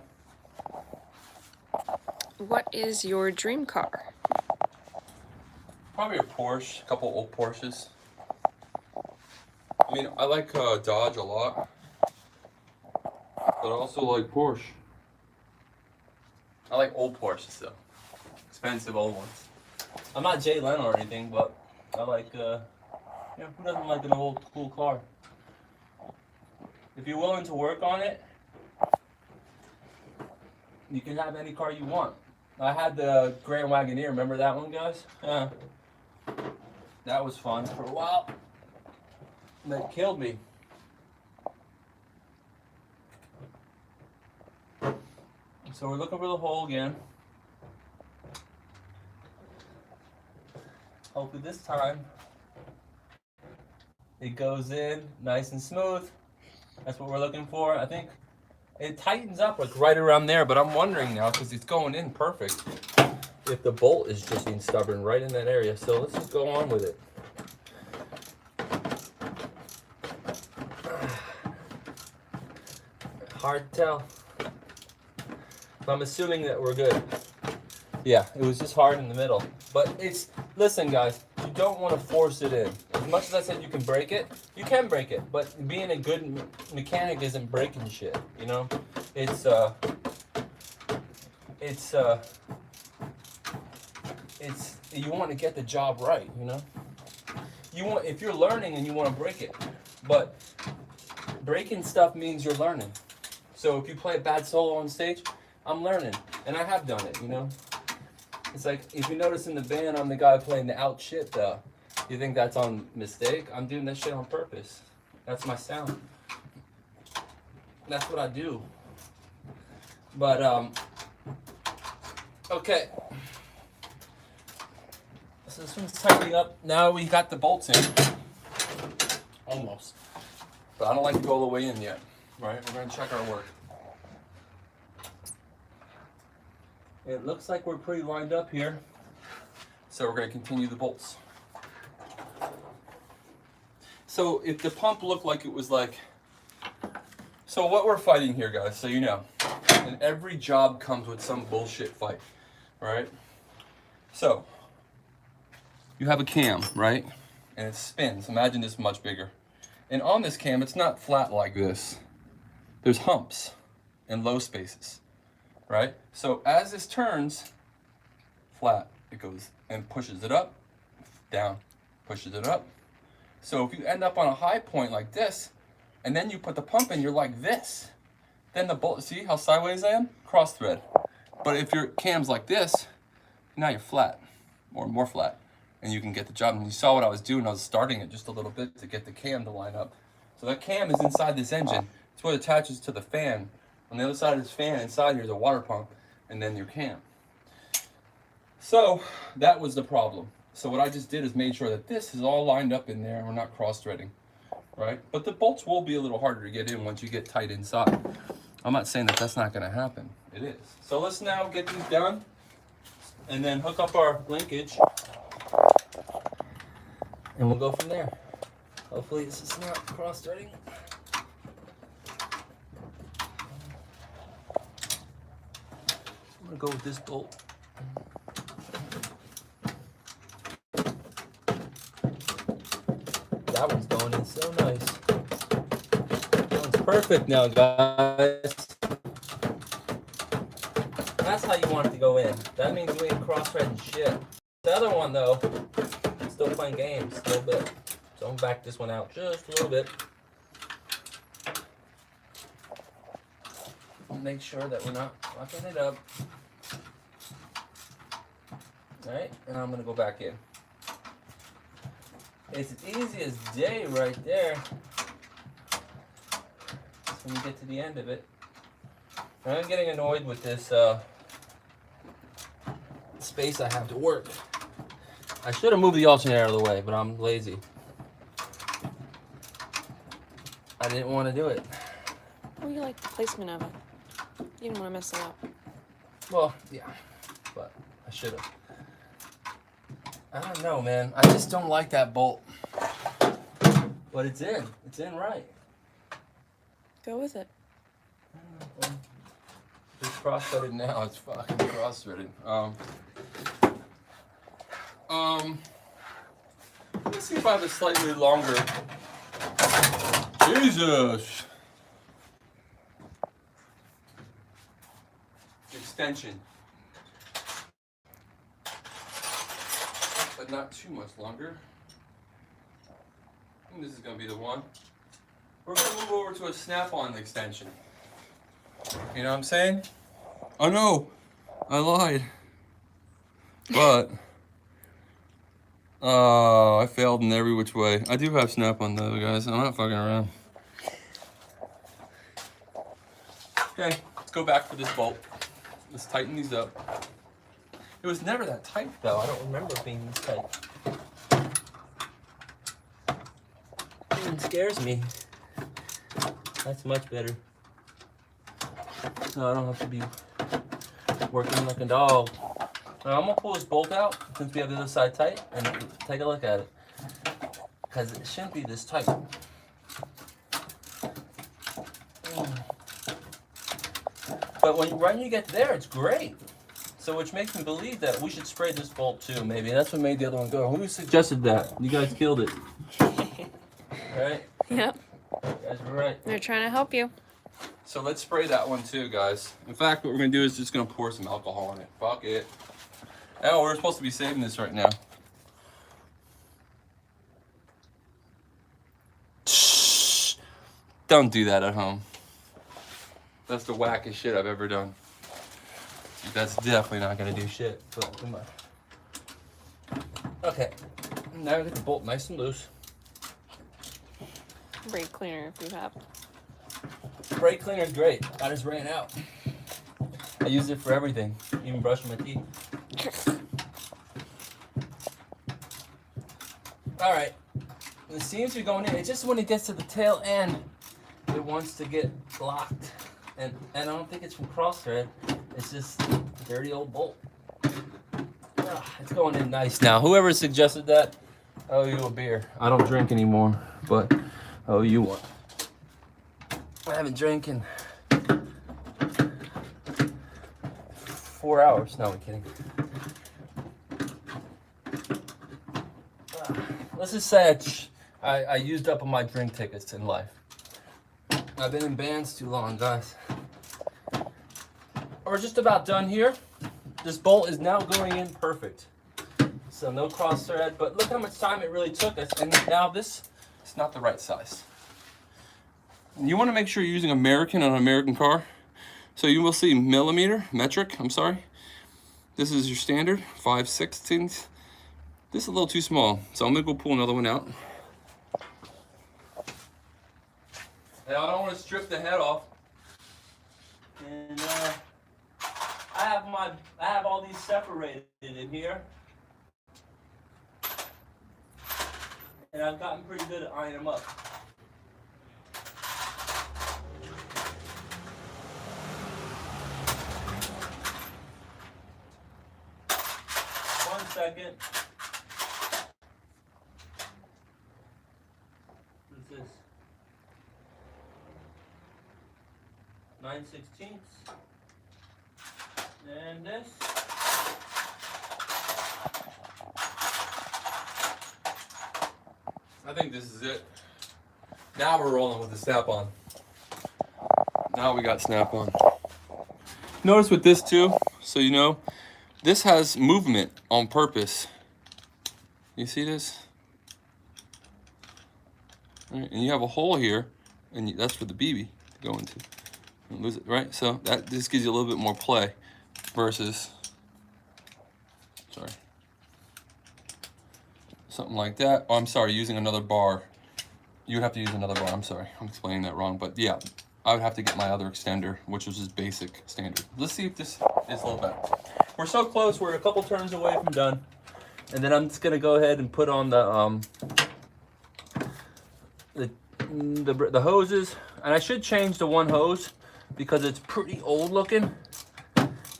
What is your dream car? Probably a Porsche, a couple old Porsches. I mean, I like Dodge a lot, but I also like Porsche. I like old Porsches though, expensive old ones. I'm not Jay Leno or anything, but I like who doesn't like an old cool car? If you're willing to work on it, you can have any car you want. I had the Grand Wagoneer, remember that one, guys? Yeah. That was fun for a while. That killed me. So we're looking for the hole again. Hopefully this time it goes in nice and smooth. That's what we're looking for. I think It tightens up like right around there, but I'm wondering now, because it's going in perfect, if the bolt is just being stubborn right in that area. So let's just go on with it. Hard to tell. I'm assuming that we're good. Yeah, it was just hard in the middle. But it's, listen guys, you don't want to force it in. As much as I said you can break it, you can break it. But being a good mechanic isn't breaking shit, you know? It's you want to get the job right, you know? You want, if you're learning and you want to break it, but breaking stuff means you're learning. So if you play a bad solo on stage, I'm learning, and I have done it, you know? It's like, if you notice in the band, I'm the guy playing the out shit, though. You think that's on mistake? I'm doing that shit on purpose. That's my sound. That's what I do. But, okay. So this one's tightening up. Now we got the bolts in. Almost. But I don't like to go all the way in yet. Right? We're gonna check our work. It looks like we're pretty lined up here. So we're gonna continue the bolts. So if the pump looked like it was like, so what we're fighting here, guys, so you know, and every job comes with some bullshit fight, right? So you have a cam, right? And it spins. Imagine this much bigger. And on this cam, it's not flat like this. There's humps and low spaces, right? So as this turns flat, it goes and pushes it up, down, pushes it up. So if you end up on a high point like this, and then you put the pump in, you're like this. Then the bolt, see how sideways I am? Cross thread. But if your cam's like this, now you're flat, or more flat, and you can get the job. And you saw what I was doing, I was starting it just a little bit to get the cam to line up. So that cam is inside this engine. It's what attaches to the fan. On the other side of this fan, inside here is a water pump, and then your cam. So that was the problem. So what I just did is made sure that this is all lined up in there and we're not cross-threading, right? But the bolts will be a little harder to get in once you get tight inside. I'm not saying that that's not gonna happen. It is. So let's now get these done and then hook up our linkage and we'll go from there. Hopefully this is not cross-threading. I'm gonna go with this bolt. That one's going in so nice. That one's perfect now, guys. That's how you want it to go in. That means we ain't cross-threading shit. The other one, though, still playing games a little bit. So I'm gonna back this one out just a little bit. Make sure that we're not fucking it up. Alright, and I'm gonna go back in. It's as easy as day right there. Just when you get to the end of it. And I'm getting annoyed with this space I have to work. I should have moved the alternator out of the way, but I'm lazy. I didn't want to do it. Well, you like the placement of it. You didn't want to mess it up. Well, yeah, but I should have. I don't know, man. I just don't like that bolt. But it's in. It's in right. Go with it. It's cross-threaded now. It's fucking cross-threaded. Let's see if I have a slightly longer. Jesus. Extension. But not too much longer. I think this is gonna be the one. We're gonna move over to a snap-on extension. You know what I'm saying? Oh no, I lied. But, oh, I failed in every which way. I do have snap-on though, guys. I'm not fucking around. Okay, let's go back for this bolt. Let's tighten these up. It was never that tight though. I don't remember it being this tight. It even scares me. That's much better. so I don't have to be working like a dog. Now I'm gonna pull this bolt out since we have the other side tight and take a look at it. Because it shouldn't be this tight. But when you get there, it's great. So which makes me believe that we should spray this bolt too, maybe. That's what made the other one go. Who suggested that? You guys killed it. Right? Yep. You guys were right. They're trying to help you. So let's spray that one too, guys. In fact, what we're gonna do is just gonna pour some alcohol in it. Fuck it. Oh, we're supposed to be saving this right now. Shh. Don't do that at home. That's the wackest shit I've ever done. That's definitely not gonna do shit. But come on. Okay. Now get the bolt nice and loose. Brake cleaner if you have. Brake cleaner is great. I just ran out. I use it for everything, even brushing my teeth. All right. The seams are going in. It's just when it gets to the tail end, it wants to get locked. And I don't think it's from cross thread. It's just a dirty old bolt. It's going in nice now. Whoever suggested that, I owe you a beer. I don't drink anymore, but I owe you one. I haven't drank in 4 hours. No, I'm kidding. Let's just say I used up on my drink tickets in life. I've been in bands too long, guys. We're just about done here. This bolt is now going in perfect. So no cross thread, but look how much time it really took us. And now this is not the right size. You want to make sure you're using American on an American car. So you will see metric, I'm sorry. This is your standard, 5/16. This is a little too small, so I'm gonna go pull another one out. Now I don't want to strip the head off. And I have all these separated in here. And I've gotten pretty good at eyeing them up. One second. What's this? 9/16. And this. I think this is it. Now we're rolling with the snap-on. Now we got snap-on. Notice with this too, so you know, this has movement on purpose. You see this? All right, and you have a hole here, and that's for the BB to go into. Don't lose it, right? So that this gives you a little bit more play versus, sorry, something like that. Oh, I'm sorry, using another bar. You would have to use another bar. I'm sorry, I'm explaining that wrong. But yeah, I would have to get my other extender, which was just basic standard. Let's see if this is a little better. We're so close. We're a couple turns away from done. And then I'm just gonna go ahead and put on the hoses. And I should change the one hose because it's pretty old looking.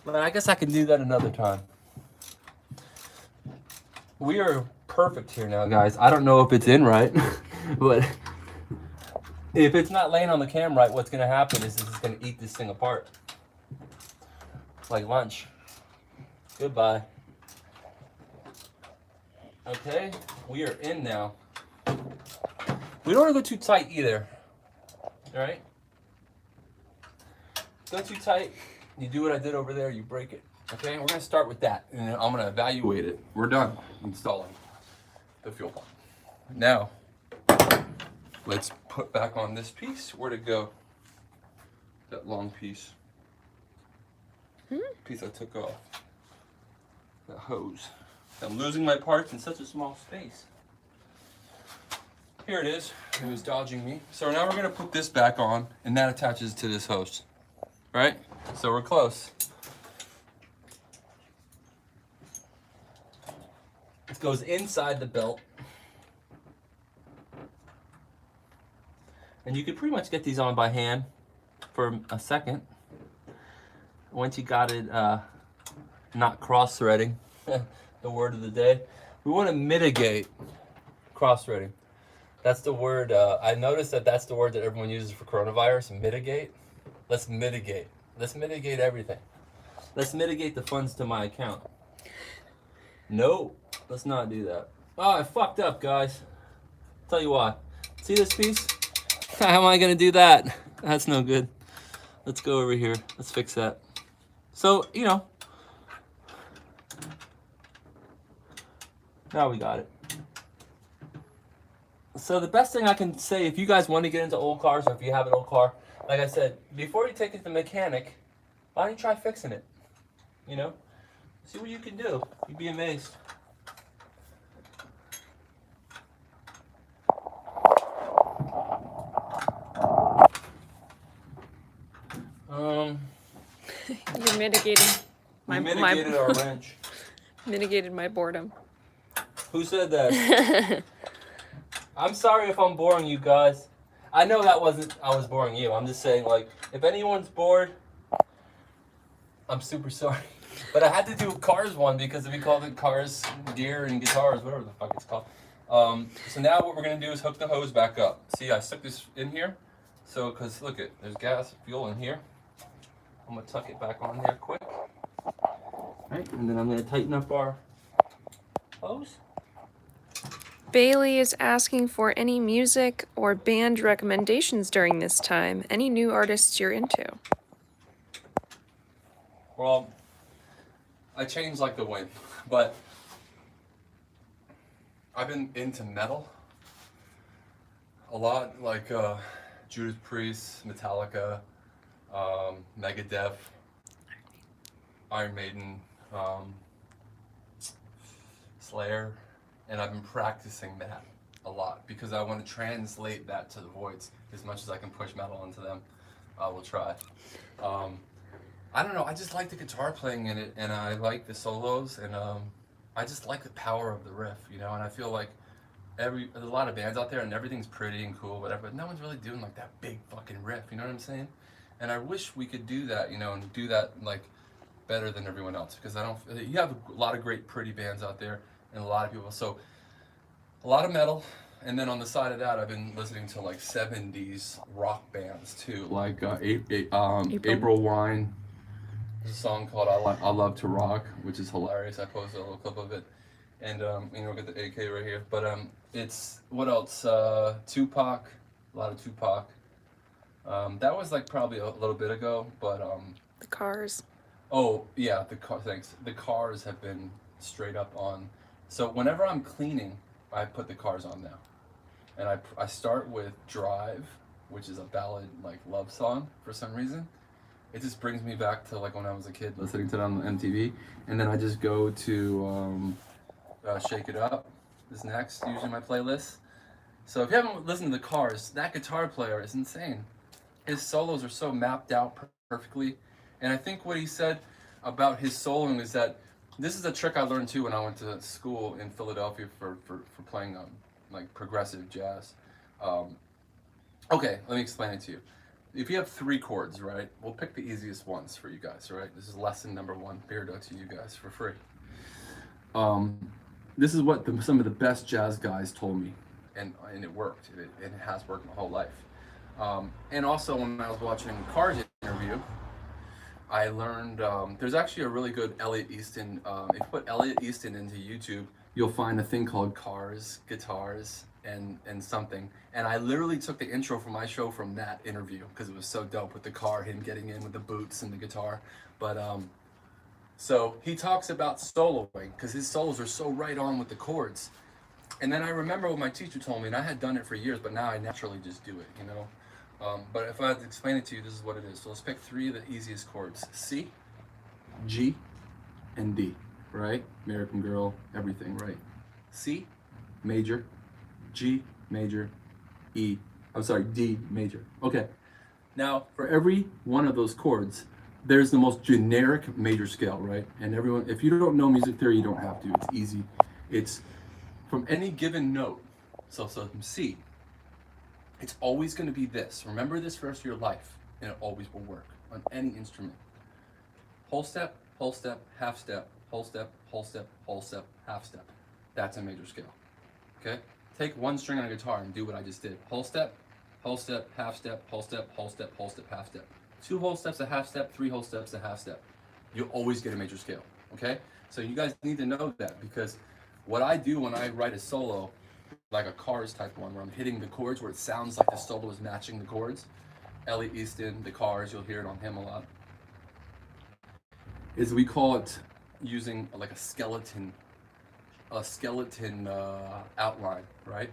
But I guess I can do that another time. We are perfect here now, guys. I don't know if it's in right, but if it's not laying on the cam right, what's gonna happen is it's gonna eat this thing apart. Like lunch. Goodbye. Okay, we are in now. We don't want to go too tight either. All right? Go too tight, you do what I did over there, you break it. Okay, we're gonna start with that, and then I'm gonna evaluate it. We're done installing the fuel pump. Now, let's put back on this piece. Where'd it go? That long piece. Piece I took off. That hose. I'm losing my parts in such a small space. Here it is. It was dodging me. So now we're gonna put this back on, and that attaches to this hose. Right? So we're close. It goes inside the belt. And you could pretty much get these on by hand for a second. once you got it not cross-threading, the word of the day, we want to mitigate cross-threading. That's the word, I noticed that that's the word that everyone uses for coronavirus, mitigate. Let's mitigate. Let's mitigate everything. Let's mitigate the funds to my account. No, let's not do that. Oh, I fucked up, guys. Tell you why. See this piece? How am I gonna do that? That's no good. Let's go over here. Let's fix that. So, you know, now we got it. So the best thing I can say, if you guys want to get into old cars, or if you have an old car, like I said, before you take it to the mechanic, why don't you try fixing it? You know? See what you can do. You'd be amazed. You're mitigating We mitigated our wrench. mitigated my boredom. Who said that? I'm sorry if I'm boring you guys. I know that wasn't, I was boring you. I'm just saying, like, if anyone's bored, I'm super sorry. But I had to do a Cars one because we called it Cars, Gear, and Guitars, whatever the fuck it's called. So now what we're going to do is hook the hose back up. See, I stuck this in here. So, because look it, there's gas, fuel in here. I'm going to tuck it back on there quick. Right, and then I'm going to tighten up our hose. Bailey is asking for any music or band recommendations during this time. Any new artists you're into? Well, I changed like the wind, but I've been into metal a lot, like Judas Priest, Metallica, Megadeth, Iron Maiden, Slayer, and I've been practicing that a lot because I want to translate that to the voids as much as I can push metal into them. I will try. I don't know, I just like the guitar playing in it, and I like the solos, and I just like the power of the riff, you know, and I feel like there's a lot of bands out there and everything's pretty and cool, whatever, but no one's really doing like that big fucking riff, you know what I'm saying? And I wish we could do that, you know, and do that like better than everyone else, because you have a lot of great pretty bands out there and a lot of people, so a lot of metal. And then on the side of that, I've been listening to like 70s rock bands too, like April Wine. There's a song called I Love to Rock, which is hilarious. I posted a little clip of it. And, you know, get the AK right here. But it's, what else? Tupac, a lot of Tupac. That was like probably a little bit ago, but... The Cars. Oh, yeah, thanks. The Cars have been straight up on. So whenever I'm cleaning, I put the Cars on now. And I start with Drive, which is a ballad, like, love song for some reason. It just brings me back to like when I was a kid listening to it on MTV, and then I just go to Shake It Up is next, usually my playlist. So if you haven't listened to the Cars, that guitar player is insane. His solos are so mapped out perfectly, and I think what he said about his soloing is that this is a trick I learned too when I went to school in Philadelphia for playing like progressive jazz. Okay, let me explain it to you. If you have 3 chords, right, we'll pick the easiest ones for you guys, right? This is lesson number 1, BEARDO to you guys for free. This is what some of the best jazz guys told me, and it worked. It has worked my whole life. And also when I was watching Cars interview, I learned there's actually a really good Elliot Easton. If you put Elliot Easton into YouTube, you'll find a thing called Cars, Guitars, and something. And I literally took the intro from my show from that interview because it was so dope with the car, him getting in with the boots and the guitar. But so he talks about soloing because his solos are so right on with the chords. And then I remember what my teacher told me, and I had done it for years, but now I naturally just do it, you know. But if I had to explain it to you, this is what it is. So let's pick 3 of the easiest chords: C, G, and D. Right? American Girl, everything, right? C, major, G, major, D major. Okay. Now, for every one of those chords, there's the most generic major scale, right? And everyone, if you don't know music theory, you don't have to. It's easy. It's from any given note. So from C, it's always going to be this. Remember this for the rest of your life, and it always will work on any instrument. whole step, half step, whole step, whole step, whole step, half step. That's a major scale. Okay? Take one string on a guitar and do what I just did. Whole step, half step, whole step, whole step, whole step, half step. 2 whole steps a half step, 3 whole steps a half step. You'll always get a major scale. Okay? So you guys need to know that, because what I do when I write a solo, like a Cars type one, where I'm hitting the chords where it sounds like the solo is matching the chords. Elliot Easton, the Cars, you'll hear it on him a lot. Is we call it using like a skeleton outline, right?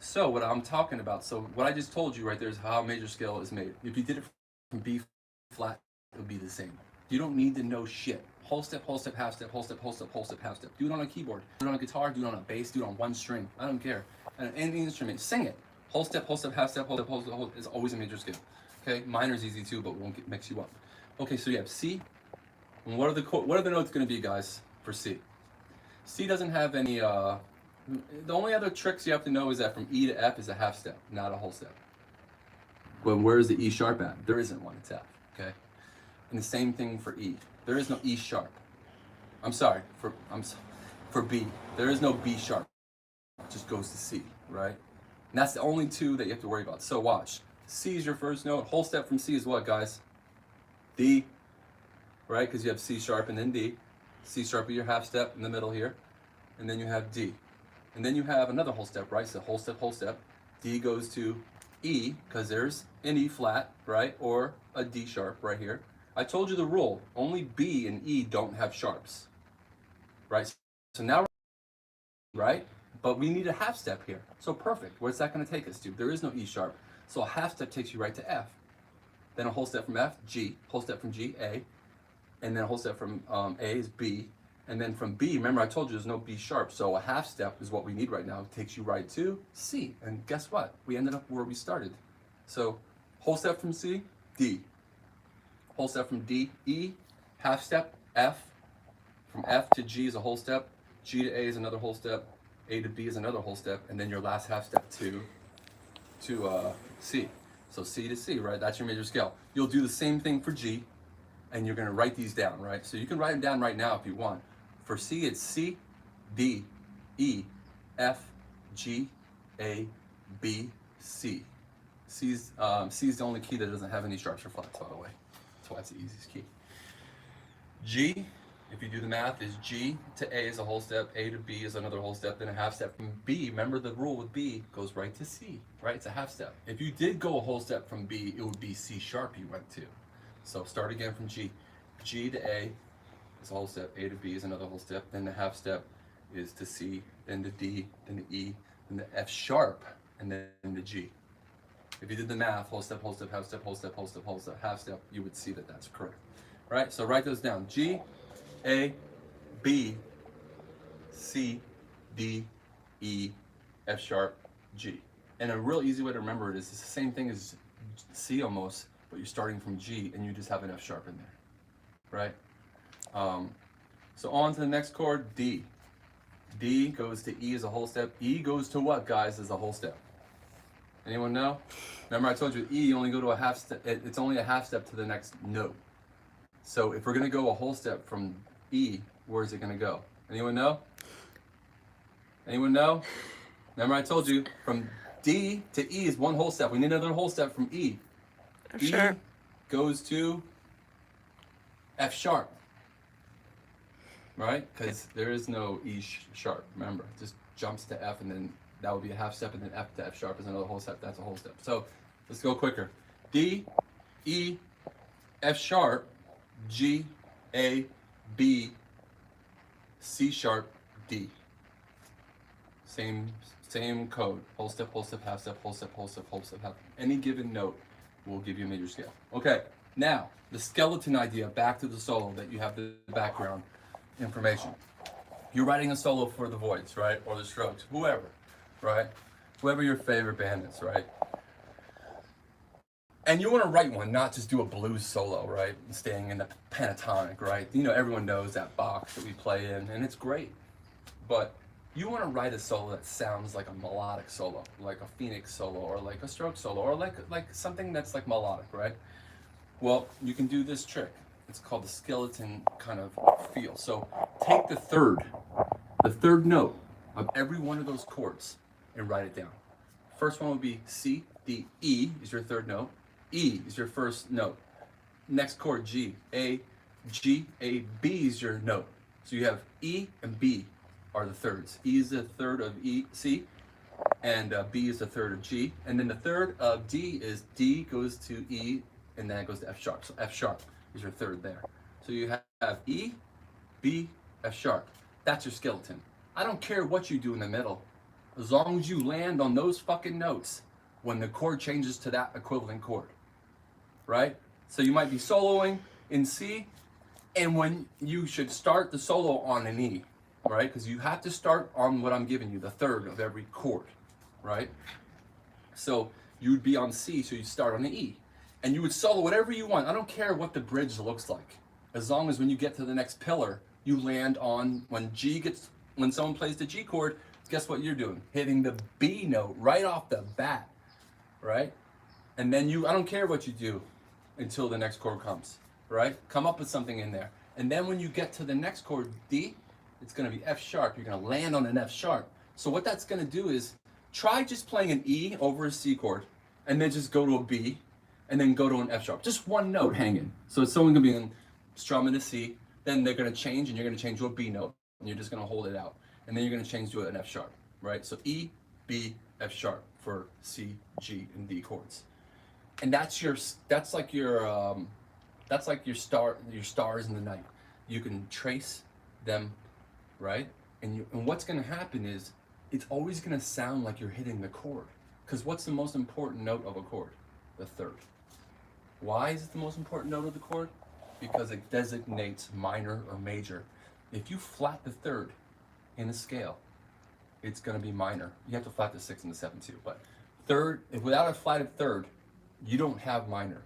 So what I'm talking about, so what I just told you right there is how a major scale is made. If you did it from B flat, it would be the same. You don't need to know shit. Whole step, half step, whole step, whole step, half step. Do it on a keyboard, do it on a guitar, do it on a bass, do it on one string. I don't care. And any instrument, sing it. Whole step, half step, whole step is always a major scale. Okay, minor's easy too, but won't mix you up. Okay, so you have C. And what are the notes going to be, guys, for C? C doesn't have any. The only other tricks you have to know is that from E to F is a half step, not a whole step. But where is the E sharp at? There isn't one. It's F. Okay. And the same thing for E. There is no E sharp. I'm sorry for B. There is no B sharp. It just goes to C, right? And that's the only 2 that you have to worry about. So watch. C is your first note. Whole step from C is what, guys? D, right? Because you have C sharp and then D. C sharp is your half step in the middle here. And then you have D. And then you have another whole step, right? So whole step. D goes to E, because there's an E flat, right? Or a D sharp right here. I told you the rule. Only B and E don't have sharps, right? So now, right? But we need a half step here. So perfect. What's that going to take us to? There is no E sharp. So a half step takes you right to F. Then a whole step from F, G. Whole step from G, A. And then a whole step from A is B. And then from B, remember I told you there's no B sharp. So a half step is what we need right now. It takes you right to C. And guess what? We ended up where we started. So whole step from C, D. Whole step from D, E. Half step, F. From F to G is a whole step. G to A is another whole step. A to B is another whole step. And then your last half step to C. So C to C, right? That's your major scale. You'll do the same thing for G, and you're going to write these down, right? So you can write them down right now if you want. For C, it's C, D, E, F, G, A, B, C. C's the only key that doesn't have any sharps or flats, by the way. That's why it's the easiest key. G, if you do the math, is G to A is a whole step, A to B is another whole step, then a half step from B. Remember the rule with B goes right to C, right? It's a half step. If you did go a whole step from B, it would be C sharp you went to. So start again from G. G to A is a whole step, A to B is another whole step, then the half step is to C, then the D, then the E, then the F sharp, and then the G. If you did the math, whole step, half step, whole step, half step, you would see that that's correct. Right? So write those down. G, A, B, C, D, E, F sharp, G. And a real easy way to remember it is it's the same thing as C almost, but you're starting from G and you just have an F sharp in there, right? So on to the next chord, D. D goes to E as a whole step. E goes to what, guys, as a whole step? Anyone know? Remember I told you E, you only go to a half step. It's only a half step to the next note. So if we're going to go a whole step from E, where is it going to go? Anyone know? Anyone know? Remember I told you from D to E is one whole step. We need another whole step from E. Sure. E goes to F sharp. Right? Because there is no E sharp. Remember, it just jumps to F and then that would be a half step, and then F to F sharp is another whole step. That's a whole step. So let's go quicker. D, E, F sharp, G, A, B, C sharp, D. Same code. Whole step, half step, whole step, half. Any given note will give you a major scale. Okay, now the skeleton idea, back to the solo that you have the background information. You're writing a solo for the Voids, right? Or the Strokes, whoever, right? Whoever your favorite band is, right? And you want to write one, not just do a blues solo, right? Staying in the pentatonic, right? You know, everyone knows that box that we play in, and it's great. But you want to write a solo that sounds like a melodic solo, like a Phoenix solo, or like a Stroke solo, or like something that's like melodic, right? Well, you can do this trick. it's called the skeleton kind of feel. So take the third note of every one of those chords and write it down. First one would be C, D, E is your third note. E is your first note. Next chord, G, A, G, A, B is your note. So you have E and B are the thirds. E is the third of E, C, and B is the third of G. And then the third of D is D goes to E, and then it goes to F sharp. So F sharp is your third there. So you have E, B, F sharp. That's your skeleton. I don't care what you do in the middle, as long as you land on those fucking notes when the chord changes to that equivalent chord, right? So you might be soloing in C, and when you should start the solo on an E, right? Because you have to start on what I'm giving you, the third of every chord, right? So you would be on C, so you start on the E. And you would solo whatever you want. I don't care what the bridge looks like, as long as when you get to the next pillar, you land on, when someone plays the G chord, guess what you're doing? Hitting the B note right off the bat, right? And then I don't care what you do until the next chord comes, right? Come up with something in there. And then when you get to the next chord, D, it's gonna be F sharp. You're gonna land on an F sharp. So what that's gonna do is try just playing an E over a C chord, and then just go to a B, and then go to an F sharp. Just one note hanging. So someone gonna be strumming a C, then they're gonna change, and you're gonna change to a B note, and you're just gonna hold it out. And then you're gonna change to an F sharp, right? So E, B, F sharp for C, G, and D chords. And that's like your stars in the night. You can trace them, right? And what's gonna happen is it's always gonna sound like you're hitting the chord. Because what's the most important note of a chord? The third. Why is it the most important note of the chord? Because it designates minor or major. If you flat the third in a scale, it's gonna be minor. You have to flat the 6 and the 7 too, but without a flatted third, you don't have minor.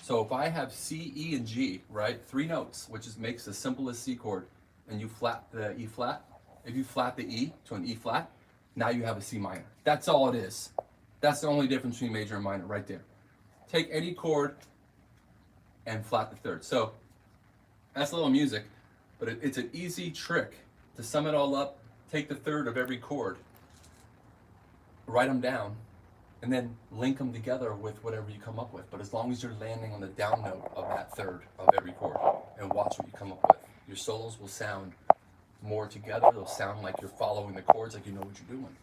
So if I have C, E, and G, right? 3 notes, which makes the simplest C chord, and you flat the E flat, if you flat the E to an E flat, now you have a C minor. That's all it is. That's the only difference between major and minor right there. Take any chord and flat the third. So that's a little music, but it's an easy trick to sum it all up. Take the third of every chord, write them down, and then link them together with whatever you come up with. But as long as you're landing on the down note of that third of every chord, and watch what you come up with. Your solos will sound more together. They'll sound like you're following the chords, like you know what you're doing.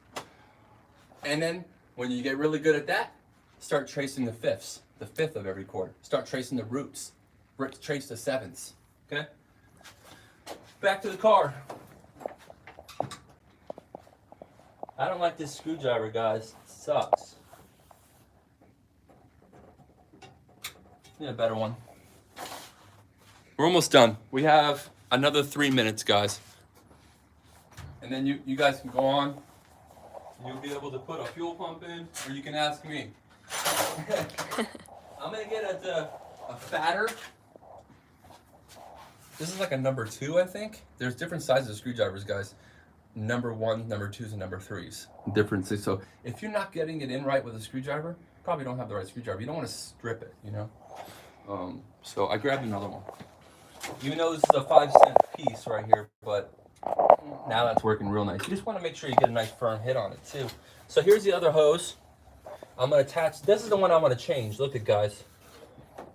And then when you get really good at that, start tracing the fifths, the fifth of every chord. Start tracing the roots. Trace the sevenths. Okay? Back to the car. I don't like this screwdriver, guys. It sucks. Need a better one. We're almost done. We have another 3 minutes, guys. And then you guys can go on. You'll be able to put a fuel pump in, or you can ask me. I'm gonna get a fatter. This is like a number 2, I think. There's different sizes of screwdrivers, guys. Number 1, number 2s, and number 3s. Differences. So if you're not getting it in right with a screwdriver, you probably don't have the right screwdriver. You don't want to strip it, you know? So I grabbed another one. Even though this is a 5-cent piece right here, but Now that's working real nice. you just want to make sure you get a nice firm hit on it too. So here's the other hose. I'm gonna attach. This is the one I want to change. Look at, guys.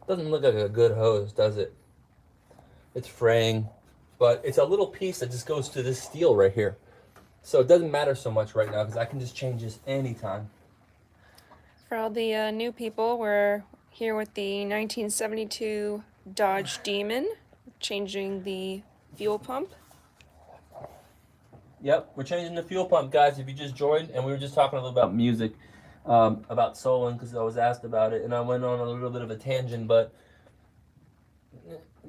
Doesn't look like a good hose, does it? It's fraying, but it's a little piece that just goes to this steel right here. So it doesn't matter so much right now because I can just change this anytime. For all the new people, we're here with the 1972 Dodge Demon, changing the fuel pump. Yep, we're changing the fuel pump, guys. If you just joined, and we were just talking a little about music, about soloing, because I was asked about it, and I went on a little bit of a tangent, but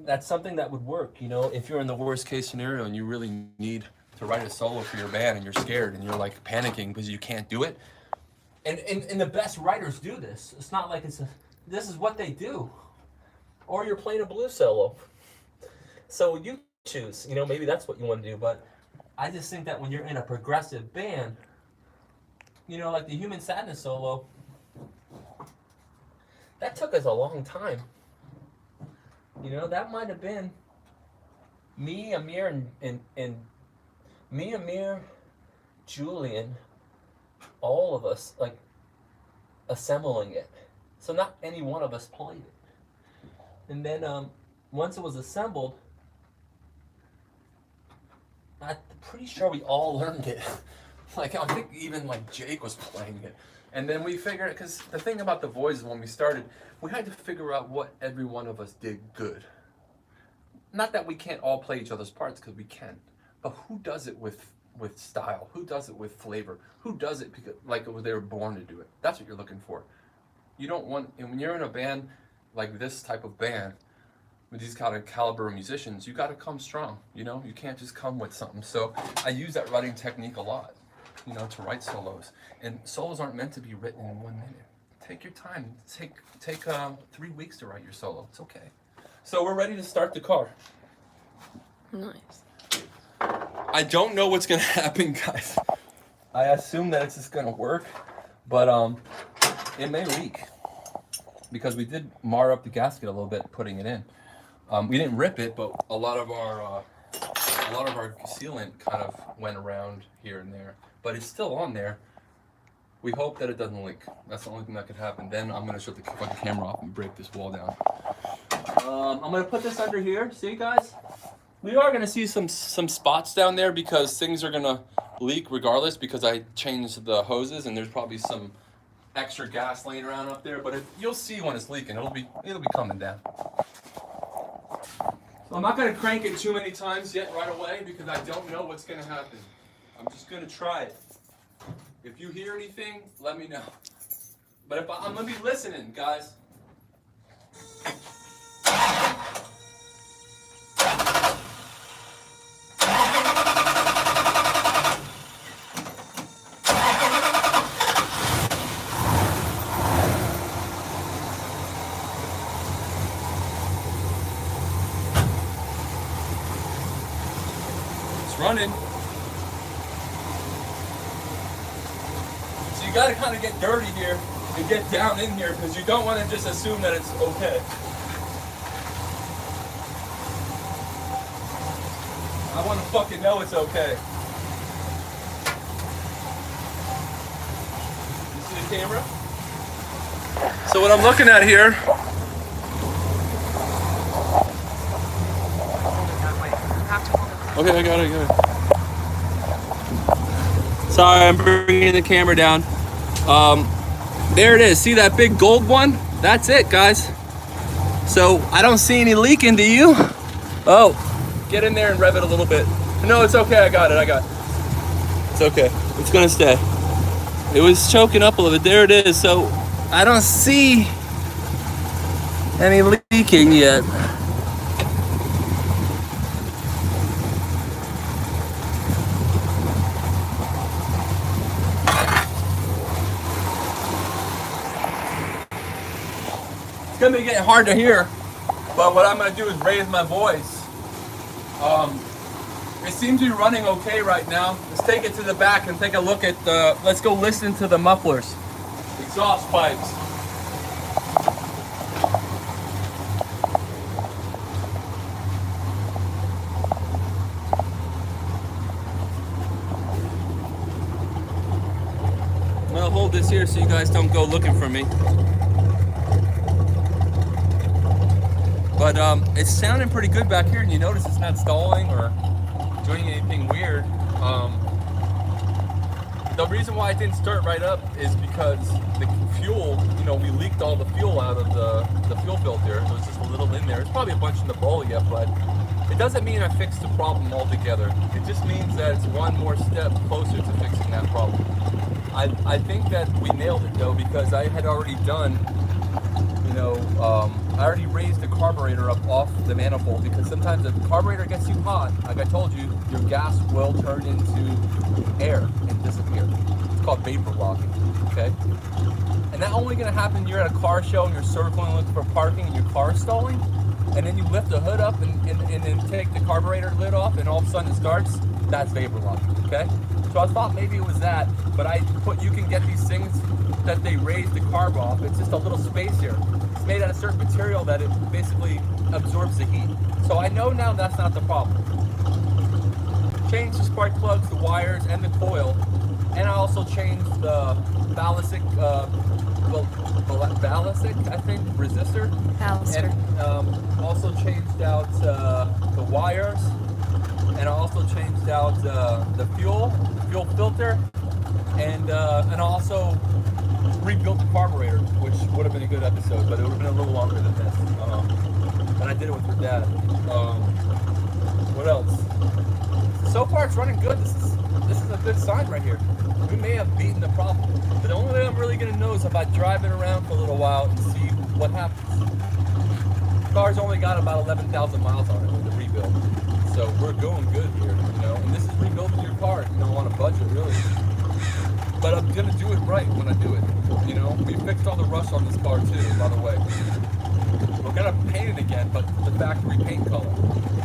that's something that would work, you know, if you're in the worst case scenario and you really need to write a solo for your band and you're scared and you're like panicking because you can't do it. And the best writers do this. It's not like this is what they do. Or you're playing a blues solo. So you choose, you know, maybe that's what you want to do, but I just think that when you're in a progressive band, you know, like the Human Sadness solo, that took us a long time. You know, that might have been me, Amir, and me, Amir, Julian, all of us, like, assembling it. So not any one of us played it. And then once it was assembled, I'm pretty sure we all learned it. Like, I think even like Jake was playing it. And then we figured, because the thing about the Voices when we started, we had to figure out what every one of us did good. Not that we can't all play each other's parts, because we can. But who does it with style? Who does it with flavor? Who does it because, like they were born to do it? That's what you're looking for. You don't want, and when you're in a band like this type of band, with these kind of caliber of musicians, you got to come strong. You know, you can't just come with something. So I use that writing technique a lot, you know, to write solos. And solos aren't meant to be written in 1 minute. Take your time. Take 3 weeks to write your solo. It's okay. So we're ready to start the car. Nice. I don't know what's gonna happen, guys. I assume that it's just gonna work, but it may leak because we did mar up the gasket a little bit putting it in. We didn't rip it, but a lot of our sealant kind of went around here and there, but it's still on there. We hope that it doesn't leak. That's the only thing that could happen. Then I'm gonna shut the fucking camera off and break this wall down. I'm gonna put this under here. See, guys? We are gonna see some spots down there because things are gonna leak regardless because I changed the hoses and there's probably some extra gas laying around up there. But you'll see when it's leaking. It'll be coming down. So I'm not gonna crank it too many times yet right away because I don't know what's gonna happen. I'm just gonna try it. If you hear anything, let me know. But if I'm gonna be listening, guys. Running. So you got to kind of get dirty here and get down in here because you don't want to just assume that it's okay. I want to fucking know it's okay. You see the camera? So what I'm looking at here. Okay, I got it. Sorry, I'm bringing the camera down. There it is. See that big gold one? That's it, guys. So I don't see any leaking, do you? Oh, get in there and rev it a little bit. No, it's okay. I got it. It's okay. It's gonna stay. It was choking up a little bit. There it is. So I don't see any leaking yet. It's gonna be getting hard to hear, but what I'm gonna do is raise my voice. It seems to be running okay right now. Let's take it to the back and take a look at let's go listen to the mufflers, exhaust pipes. I'm gonna hold this here so you guys don't go looking for me. But it's sounding pretty good back here, and you notice it's not stalling or doing anything weird. The reason why it didn't start right up is because the fuel, you know, we leaked all the fuel out of the fuel filter. There was just a little in there. There's probably a bunch in the bowl yet, but it doesn't mean I fixed the problem altogether. It just means that it's one more step closer to fixing that problem. I think that we nailed it though, because I had already done, you know, I already raised the carburetor up off the manifold because sometimes if the carburetor gets too hot, like I told you, your gas will turn into air and disappear. It's called vapor locking, okay? And that's only gonna happen when you're at a car show and you're circling looking for parking and your car's stalling, and then you lift the hood up and then take the carburetor lid off and all of a sudden it starts, that's vapor locking, okay? So I thought maybe it was that, but you can get these things that they raise the carb off. It's just a little space here. It's made out of certain material that it basically absorbs the heat. So I know now that's not the problem. Changed the spark plugs, the wires, and the coil, and I also changed the ballistic, I think, resistor. Alistair. And also changed out the wires, and I also changed out the fuel filter, and also rebuilt the carburetor, which would have been a good episode, but it would have been a little longer than this. And I did it with her dad. What else? So far, it's running good. This is a good sign right here. We may have beaten the problem. But the only way I'm really gonna know is if I drive it around for a little while and see what happens. The car's only got about 11,000 miles on it with the rebuild. So we're going good here, you know. And this is rebuilding your car, you know, on a budget, really. But I'm gonna do it right when I do it. You know, we fixed all the rust on this car too, by the way. We're gonna paint it again, but the factory paint color.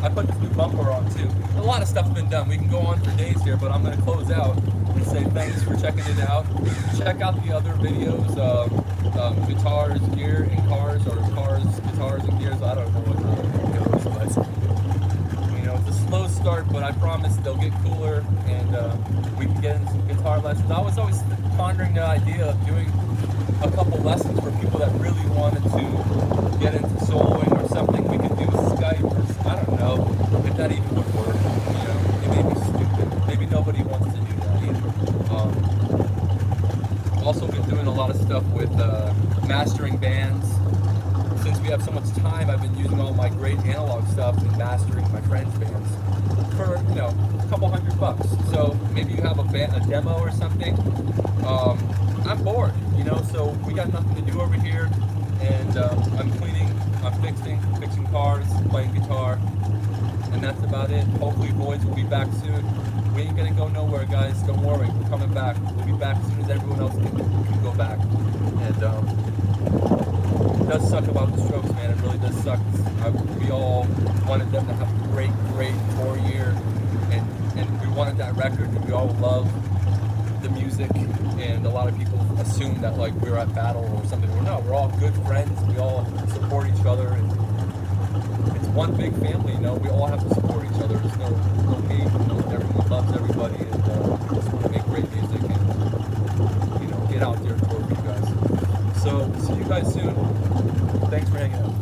I put this new bumper on too. A lot of stuff's been done. We can go on for days here, but I'm gonna close out and say thanks for checking it out. Check out the other videos, guitars, gear, and cars, or cars, guitars, and gears. I don't know what it goes, but you know, it's a slow start, but I promise they'll get cooler, and we can get into some guitar lessons. I was always pondering the idea of doing a couple lessons for people that really wanted to get into soloing or something. We could do Skype, or I don't know if that even would work. You know, it may be stupid. Maybe nobody wants to do that either. Also been doing a lot of stuff with mastering bands. Since we have so much time, I've been using all my great analog stuff and mastering my friends' bands for, you know, a couple $100. So maybe you have a demo or something. I'm bored, you know, so we got nothing to do over here, and I'm cleaning, I'm fixing cars, playing guitar, and that's about it. Hopefully boys will be back soon. We ain't gonna go nowhere, guys, don't worry, we're coming back. We'll be back as soon as everyone else can go back. And it does suck about the Strokes, man, it really does suck. We all wanted them to have a great tour year, and we wanted that record, and we all love the music, and a lot of people assume that like we're at battle or something. Well, no, we're all good friends. We all support each other, and it's one big family. You know, we all have to support each other. There's no me. Everyone loves everybody, and we just want to make great music and, you know, get out there and tour with you guys. So see you guys soon. Thanks for hanging out.